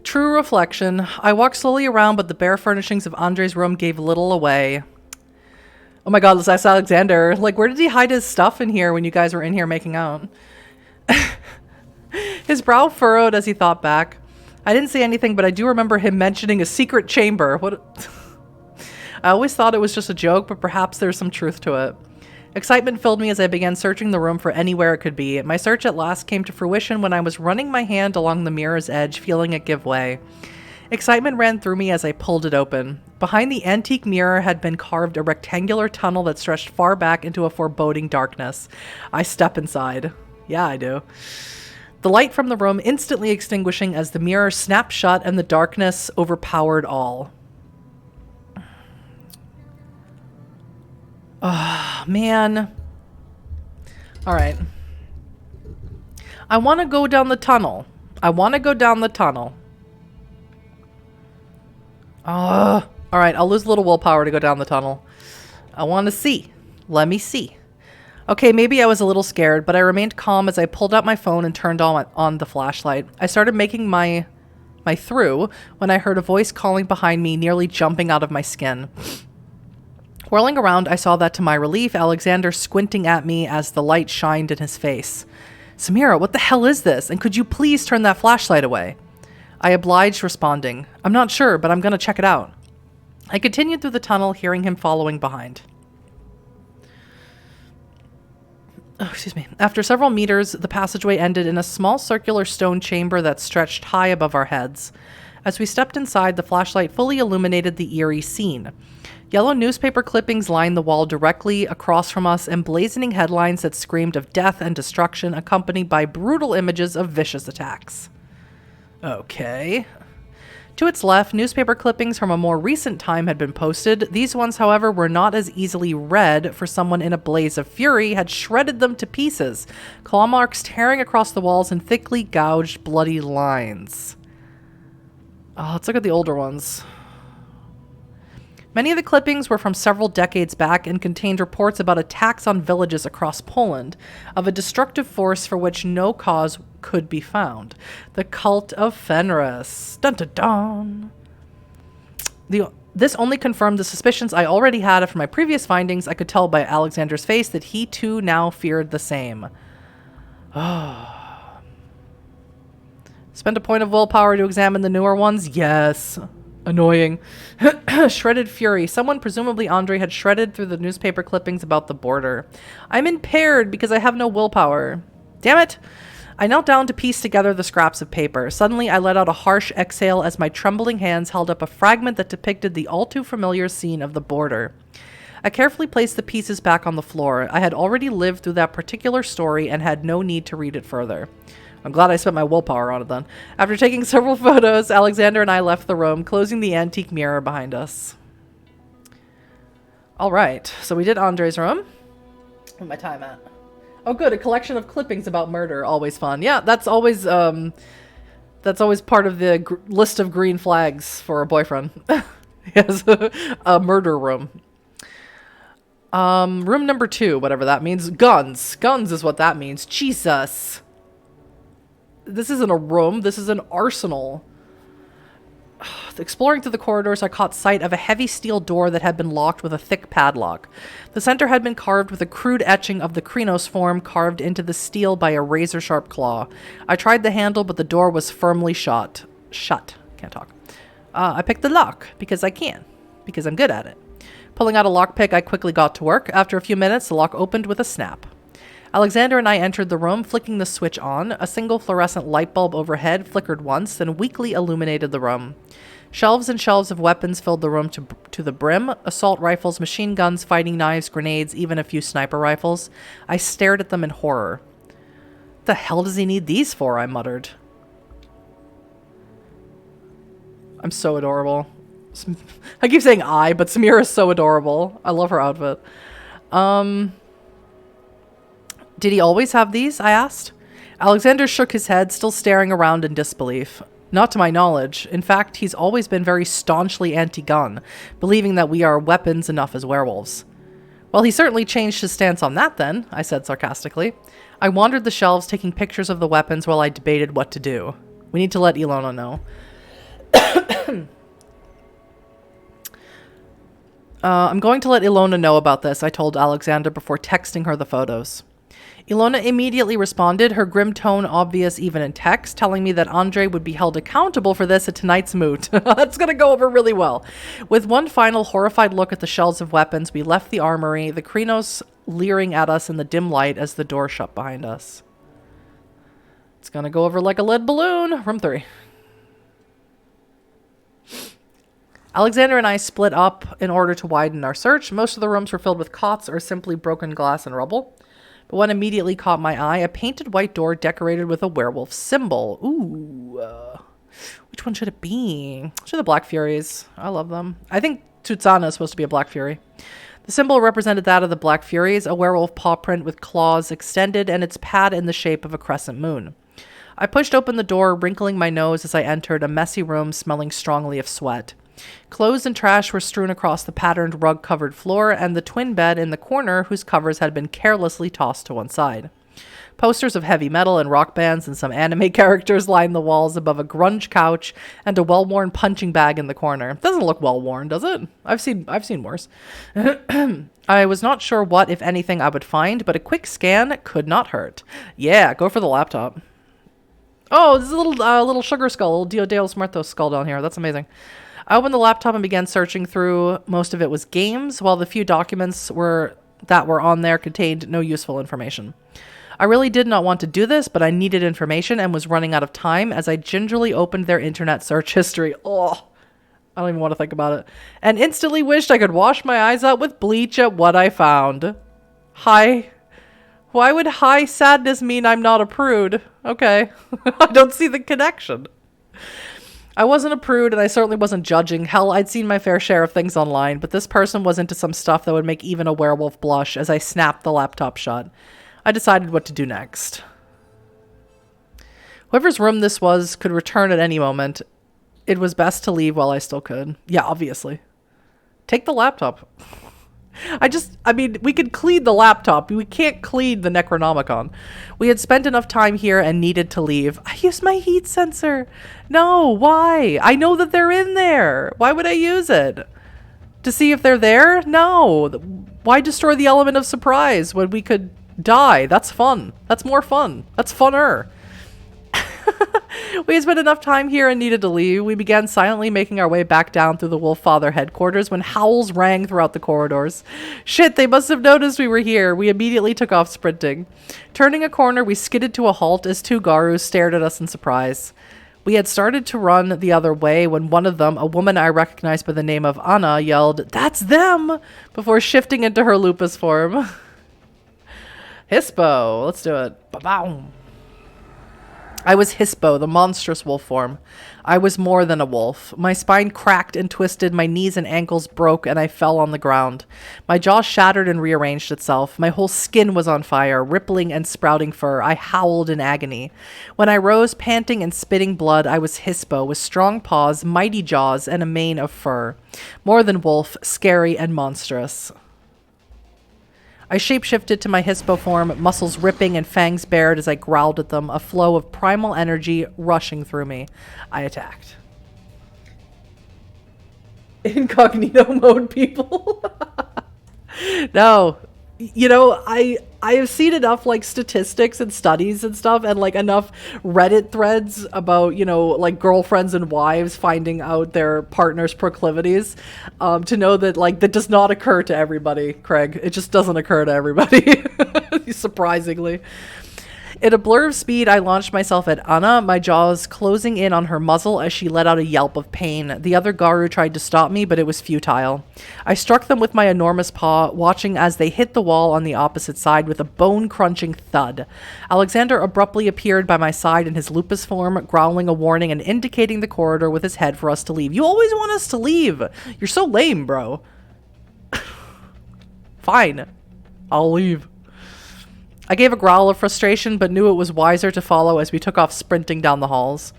True reflection. I walked slowly around, but the bare furnishings of Andre's room gave little away. Oh my god, that's Alexander. Like, where did he hide his stuff in here when you guys were in here making out? His brow furrowed as he thought back. I didn't say anything, but I do remember him mentioning a secret chamber. What? I always thought it was just a joke, but perhaps there's some truth to it. Excitement filled me as I began searching the room for anywhere it could be. My search at last came to fruition when I was running my hand along the mirror's edge, feeling it give way. Excitement ran through me as I pulled it open. Behind the antique mirror had been carved a rectangular tunnel that stretched far back into a foreboding darkness. I step inside. Yeah, I do. The light from the room instantly extinguishing as the mirror snapped shut and the darkness overpowered all. Oh, man. All right. I want to go down the tunnel. All right, I'll lose a little willpower to go down the tunnel. I want to see. Let me see. Okay, maybe I was a little scared, but I remained calm as I pulled out my phone and turned on the flashlight. I started making my through when I heard a voice calling behind me, nearly jumping out of my skin. Whirling around, I saw that to my relief, Alexander squinting at me as the light shined in his face. Samira, what the hell is this? And could you please turn that flashlight away? I obliged, responding, I'm not sure, but I'm going to check it out. I continued through the tunnel, hearing him following behind. Oh, excuse me. After several meters, the passageway ended in a small circular stone chamber that stretched high above our heads. As we stepped inside, the flashlight fully illuminated the eerie scene. Yellow newspaper clippings lined the wall directly across from us, emblazoning headlines that screamed of death and destruction, accompanied by brutal images of vicious attacks. Okay. To its left, newspaper clippings from a more recent time had been posted. These ones, however, were not as easily read, for someone in a blaze of fury had shredded them to pieces, claw marks tearing across the walls in thickly gouged, bloody lines. Let's look at the older ones. Many of the clippings were from several decades back and contained reports about attacks on villages across Poland, of a destructive force for which no cause could be found. The cult of Fenris. Dun dun dun. This only confirmed the suspicions I already had after my previous findings. I could tell by Alexander's face that he too now feared the same. Spend a point of willpower to examine the newer ones? Yes. Annoying. Shredded fury. Someone, presumably Andre, had shredded through the newspaper clippings about the border. I'm impaired because I have no willpower. Damn it! I knelt down to piece together the scraps of paper. Suddenly, I let out a harsh exhale as my trembling hands held up a fragment that depicted the all too familiar scene of the border. I carefully placed the pieces back on the floor. I had already lived through that particular story and had no need to read it further. I'm glad I spent my willpower on it then. After taking several photos, Alexander and I left the room, closing the antique mirror behind us. All right, so we did Andre's room. Where's my time at? Oh, good, a collection of clippings about murder. Always fun. Yeah, that's always part of the list of green flags for a boyfriend. He has a murder room. Room number 2, whatever that means. Guns. Guns is what that means. Jesus. This isn't a room. This is an arsenal. Exploring through the corridors, I caught sight of a heavy steel door that had been locked with a thick padlock. The center had been carved with a crude etching of the Krynos form carved into the steel by a razor-sharp claw. I tried the handle, but the door was firmly shut. Can't talk. I picked the lock, because I can. Because I'm good at it. Pulling out a lockpick, I quickly got to work. After a few minutes, the lock opened with a snap. Alexander and I entered the room, flicking the switch on. A single fluorescent light bulb overhead flickered once, then weakly illuminated the room. Shelves and shelves of weapons filled the room to the brim. Assault rifles, machine guns, fighting knives, grenades, even a few sniper rifles. I stared at them in horror. What the hell does he need these for? I muttered. I'm so adorable. I keep saying but Samira is so adorable. I love her outfit. Did he always have these? I asked. Alexander shook his head, still staring around in disbelief. Not to my knowledge. In fact, he's always been very staunchly anti-gun, believing that we are weapons enough as werewolves. Well, he certainly changed his stance on that then, I said sarcastically. I wandered the shelves, taking pictures of the weapons while I debated what to do. We need to let Ilona know. I'm going to let Ilona know about this, I told Alexander before texting her the photos. Ilona immediately responded, her grim tone obvious even in text, telling me that Andre would be held accountable for this at tonight's moot. That's going to go over really well. With one final horrified look at the shelves of weapons, we left the armory, the Krynos leering at us in the dim light as the door shut behind us. It's going to go over like a lead balloon. Room 3. Alexander and I split up in order to widen our search. Most of the rooms were filled with cots or simply broken glass and rubble. But one immediately caught my eye, a painted white door decorated with a werewolf symbol. Ooh. Which one should it be? Should the Black Furies. I love them. I think Tutsana is supposed to be a Black Fury. The symbol represented that of the Black Furies, a werewolf paw print with claws extended and its pad in the shape of a crescent moon. I pushed open the door, wrinkling my nose as I entered a messy room smelling strongly of sweat. Clothes and trash were strewn across the patterned rug-covered floor and the twin bed in the corner whose covers had been carelessly tossed to one side. Posters of heavy metal and rock bands and some anime characters lined the walls above a grunge couch and a well-worn punching bag in the corner. Doesn't look well-worn, does it? I've seen worse. I was not sure what, if anything, I would find, but a quick scan could not hurt. Yeah, go for the laptop. Oh, there's a little sugar skull, a little Dio de los Muertos skull down here. That's amazing. I opened the laptop and began searching through. Most of it was games, while the few documents that were on there contained no useful information. I really did not want to do this, but I needed information and was running out of time as I gingerly opened their internet search history. Oh, I don't even want to think about it. And instantly wished I could wash my eyes out with bleach at what I found. Hi. Why would high sadness mean I'm not a prude? Okay. I don't see the connection. I wasn't a prude, and I certainly wasn't judging. Hell, I'd seen my fair share of things online, but this person was into some stuff that would make even a werewolf blush as I snapped the laptop shut. I decided what to do next. Whoever's room this was could return at any moment. It was best to leave while I still could. Yeah, obviously. Take the laptop. I mean, we could clean the laptop. We can't clean the Necronomicon. We had spent enough time here and needed to leave. I used my heat sensor. No, why? I know that they're in there. Why would I use it? To see if they're there? No. Why destroy the element of surprise when we could die? That's fun. That's more fun. That's funner. We had spent enough time here and needed to leave. We began silently making our way back down through the Wolffather headquarters when howls rang throughout the corridors. Shit, they must have noticed we were here. We immediately took off sprinting. Turning a corner, we skidded to a halt as two Garus stared at us in surprise. We had started to run the other way when one of them, a woman I recognized by the name of Anna, yelled, "That's them!" before shifting into her lupus form. Hispo, let's do it. Ba-bow. I was Hispo, the monstrous wolf form. I was more than a wolf. My spine cracked and twisted, my knees and ankles broke, and I fell on the ground. My jaw shattered and rearranged itself. My whole skin was on fire, rippling and sprouting fur. I howled in agony. When I rose, panting and spitting blood, I was Hispo, with strong paws, mighty jaws, and a mane of fur. More than wolf, scary and monstrous. I shapeshifted to my Hispo form, muscles ripping and fangs bared as I growled at them, a flow of primal energy rushing through me. I attacked. Incognito mode, people. No. You know, I have seen enough, like, statistics and studies and stuff, and, like, enough Reddit threads about, you know, like, girlfriends and wives finding out their partner's proclivities, to know that, like, that does not occur to everybody, Craig. It just doesn't occur to everybody, surprisingly. In a blur of speed, I launched myself at Anna, my jaws closing in on her muzzle as she let out a yelp of pain. The other Garu tried to stop me, but it was futile. I struck them with my enormous paw, watching as they hit the wall on the opposite side with a bone-crunching thud. Alexander abruptly appeared by my side in his lupus form, growling a warning and indicating the corridor with his head for us to leave. You always want us to leave! You're so lame, bro. Fine. I'll leave. I gave a growl of frustration, but knew it was wiser to follow as we took off sprinting down the halls.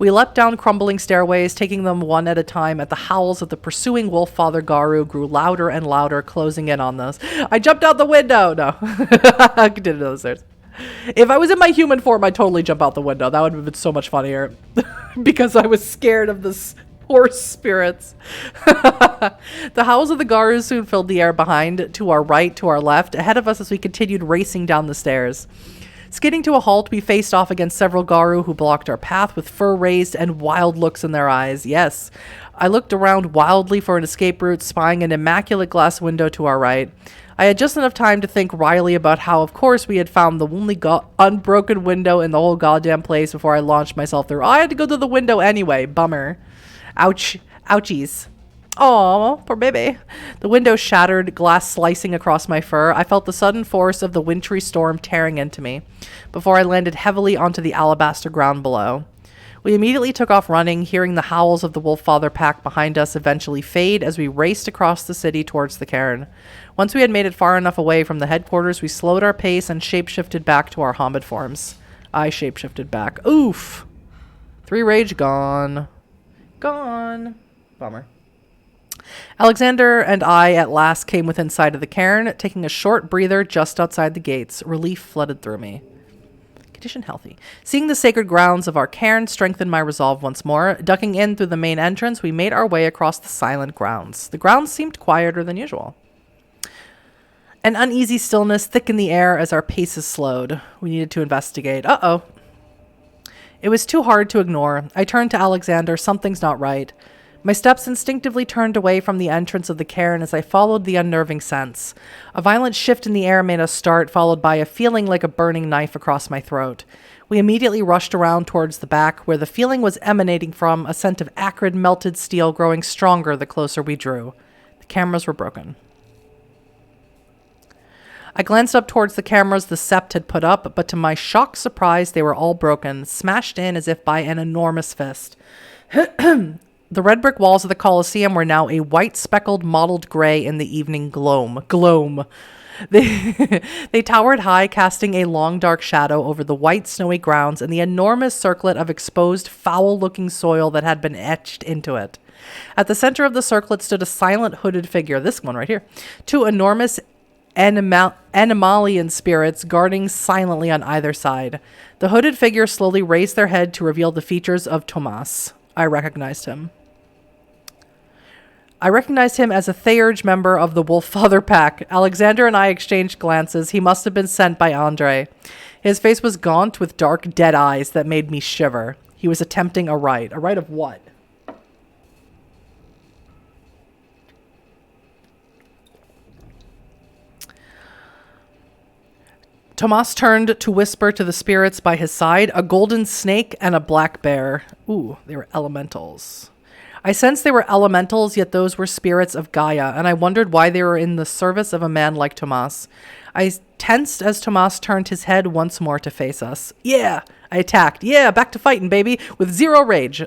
We leapt down crumbling stairways, taking them one at a time, at the howls of the pursuing Wolffather Garu grew louder and louder, closing in on us. I jumped out the window! No. I continued down the stairs. If I was in my human form, I'd totally jump out the window. That would have been so much funnier. Because I was scared of this horse spirits. The howls of the Garus soon filled the air behind, to our right, to our left, ahead of us as we continued racing down the stairs. Skidding to a halt, we faced off against several Garu who blocked our path with fur raised and wild looks in their eyes. Yes, I looked around wildly for an escape route, spying an immaculate glass window to our right. I had just enough time to think wryly about how, of course, we had found the only unbroken window in the whole goddamn place before I launched myself through. I had to go to the window anyway. Bummer. Ouch. Ouchies. Aw, poor baby. The window shattered, glass slicing across my fur. I felt the sudden force of the wintry storm tearing into me, before I landed heavily onto the alabaster ground below. We immediately took off running, hearing the howls of the Wolffather pack behind us eventually fade as we raced across the city towards the cairn. Once we had made it far enough away from the headquarters, we slowed our pace and shapeshifted back to our Hobbit forms. I shapeshifted back. Oof! 3 rage gone. Gone. Bummer. Alexander and I at last came within sight of the cairn, taking a short breather just outside the gates. Relief flooded through me. Condition healthy. Seeing the sacred grounds of our cairn strengthened my resolve once more. Ducking in through the main entrance, we made our way across the silent grounds. The grounds seemed quieter than usual. An uneasy stillness thickened the air as our paces slowed. We needed to investigate. Uh-oh. It was too hard to ignore. I turned to Alexander. Something's not right. My steps instinctively turned away from the entrance of the cairn as I followed the unnerving scents. A violent shift in the air made us start, followed by a feeling like a burning knife across my throat. We immediately rushed around towards the back, where the feeling was emanating from a scent of acrid melted steel growing stronger the closer we drew. The cameras were broken. I glanced up towards the cameras the Sept had put up, but to my shocked surprise, they were all broken, smashed in as if by an enormous fist. The red brick walls of the Colosseum were now a white speckled mottled gray in the evening gloam. They towered high, casting a long dark shadow over the white snowy grounds and the enormous circlet of exposed foul-looking soil that had been etched into it. At the center of the circlet stood a silent hooded figure, this one right here, two enormous animalian spirits guarding silently on either side. The hooded figure slowly raised their head to reveal the features of Tomas. I recognized him. I recognized him as a Theurge member of the Wolf Father Pack. Alexander and I exchanged glances. He must have been sent by Andre. His face was gaunt with dark, dead eyes that made me shiver. He was attempting a rite. A rite of what? Tomas turned to whisper to the spirits by his side, a golden snake and a black bear. Ooh, they were elementals. I sensed they were elementals, yet those were spirits of Gaia, and I wondered why they were in the service of a man like Tomas. I tensed as Tomas turned his head once more to face us. Yeah, I attacked. Yeah, back to fighting, baby, with zero rage.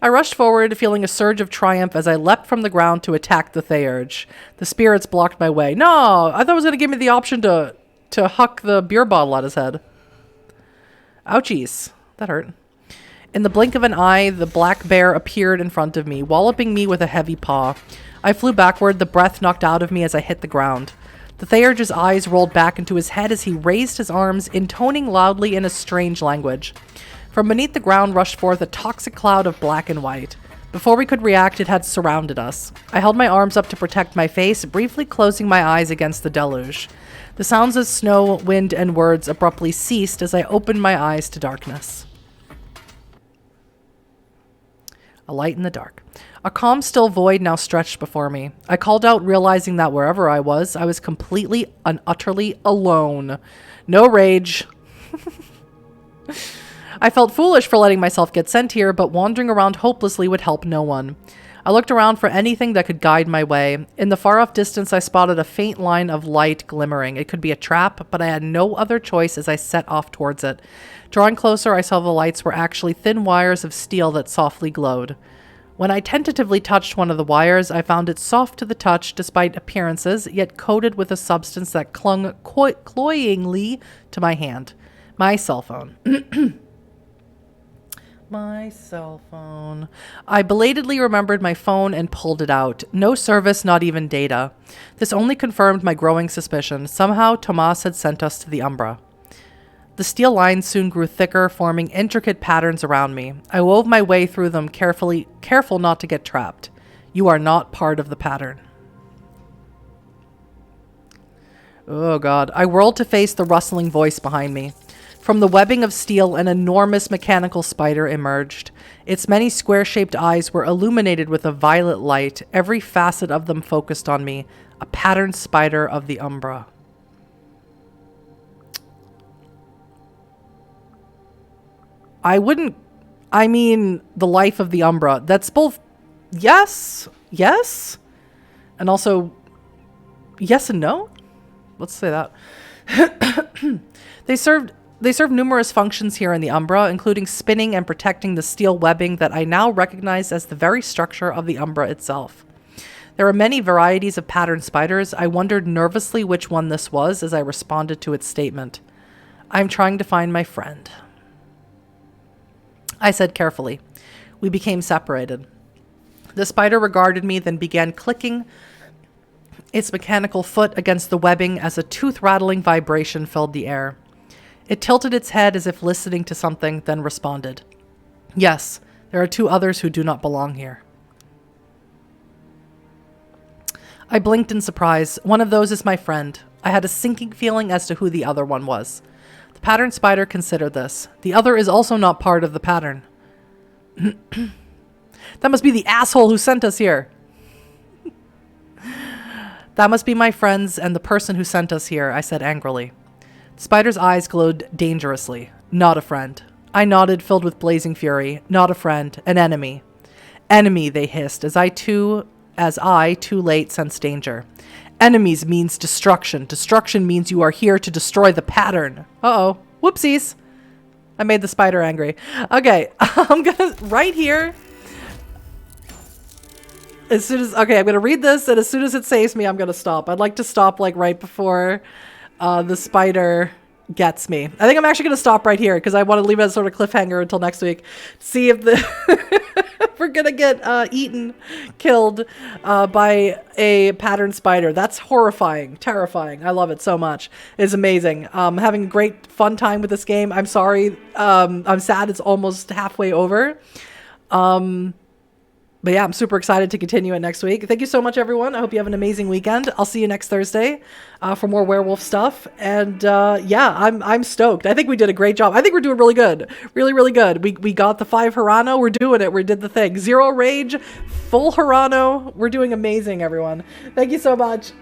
I rushed forward, feeling a surge of triumph as I leapt from the ground to attack the Theurge. The spirits blocked my way. No, I thought it was going to give me the option to huck the beer bottle at his head. Ouchies. That hurt. In the blink of an eye, the black bear appeared in front of me, walloping me with a heavy paw. I flew backward, the breath knocked out of me as I hit the ground. The Theurge's eyes rolled back into his head as he raised his arms, intoning loudly in a strange language. From beneath the ground rushed forth a toxic cloud of black and white. Before we could react, it had surrounded us. I held my arms up to protect my face, briefly closing my eyes against the deluge. The sounds of snow, wind, and words abruptly ceased as I opened my eyes to darkness. A light in the dark. A calm, still void now stretched before me. I called out, realizing that wherever I was completely and utterly alone. No rage. I felt foolish for letting myself get sent here, but wandering around hopelessly would help no one. I looked around for anything that could guide my way. In the far-off distance, I spotted a faint line of light glimmering. It could be a trap, but I had no other choice as I set off towards it. Drawing closer, I saw the lights were actually thin wires of steel that softly glowed. When I tentatively touched one of the wires, I found it soft to the touch despite appearances, yet coated with a substance that clung cloyingly to my hand. My cell phone. My cell phone. I belatedly remembered my phone and pulled it out. No service, not even data. This only confirmed my growing suspicion. Somehow, Tomas had sent us to the Umbra. The steel lines soon grew thicker, forming intricate patterns around me. I wove my way through them, careful not to get trapped. You are not part of the pattern. Oh, God. I whirled to face the rustling voice behind me. From the webbing of steel, an enormous mechanical spider emerged. Its many square-shaped eyes were illuminated with a violet light, every facet of them focused on me, a patterned spider of the Umbra. I mean, the life of the Umbra. That's both yes, and also yes and no. Let's say that. They served numerous functions here in the Umbra, including spinning and protecting the steel webbing that I now recognize as the very structure of the Umbra itself. There are many varieties of patterned spiders. I wondered nervously which one this was as I responded to its statement. I'm trying to find my friend, I said carefully. We became separated. The spider regarded me, then began clicking its mechanical foot against the webbing as a tooth-rattling vibration filled the air. It tilted its head as if listening to something, then responded. Yes, there are two others who do not belong here. I blinked in surprise. One of those is my friend. I had a sinking feeling as to who the other one was. The pattern spider considered this. The other is also not part of the pattern. That must be the asshole who sent us here. That must be my friends and the person who sent us here, I said angrily. The spider's eyes glowed dangerously. Not a friend. I nodded, filled with blazing fury. Not a friend. An enemy. Enemy, they hissed, as I, too late, sensed danger. Enemies means destruction. Destruction means you are here to destroy the pattern. Uh-oh. Whoopsies. I made the spider angry. Okay, I'm gonna, right here, as soon as, okay, I'm gonna read this, and as soon as it saves me, I'm gonna stop. I'd like to stop, like, right before the spider gets me. I think I'm actually gonna stop right here, because I want to leave it as sort of cliffhanger until next week. See if the if we're gonna get eaten, killed by a pattern spider. That's horrifying, terrifying. I love it so much. It's amazing. Having a great fun time with this game. I'm sorry. I'm sad it's almost halfway over. But yeah, I'm super excited to continue it next week. Thank you so much, everyone. I hope you have an amazing weekend. I'll see you next Thursday for more werewolf stuff. And yeah, I'm stoked. I think we did a great job. I think we're doing really good. Really, really good. We got the 5 Hirano. We're doing it. We did the thing. 0 rage, full Hirano. We're doing amazing, everyone. Thank you so much.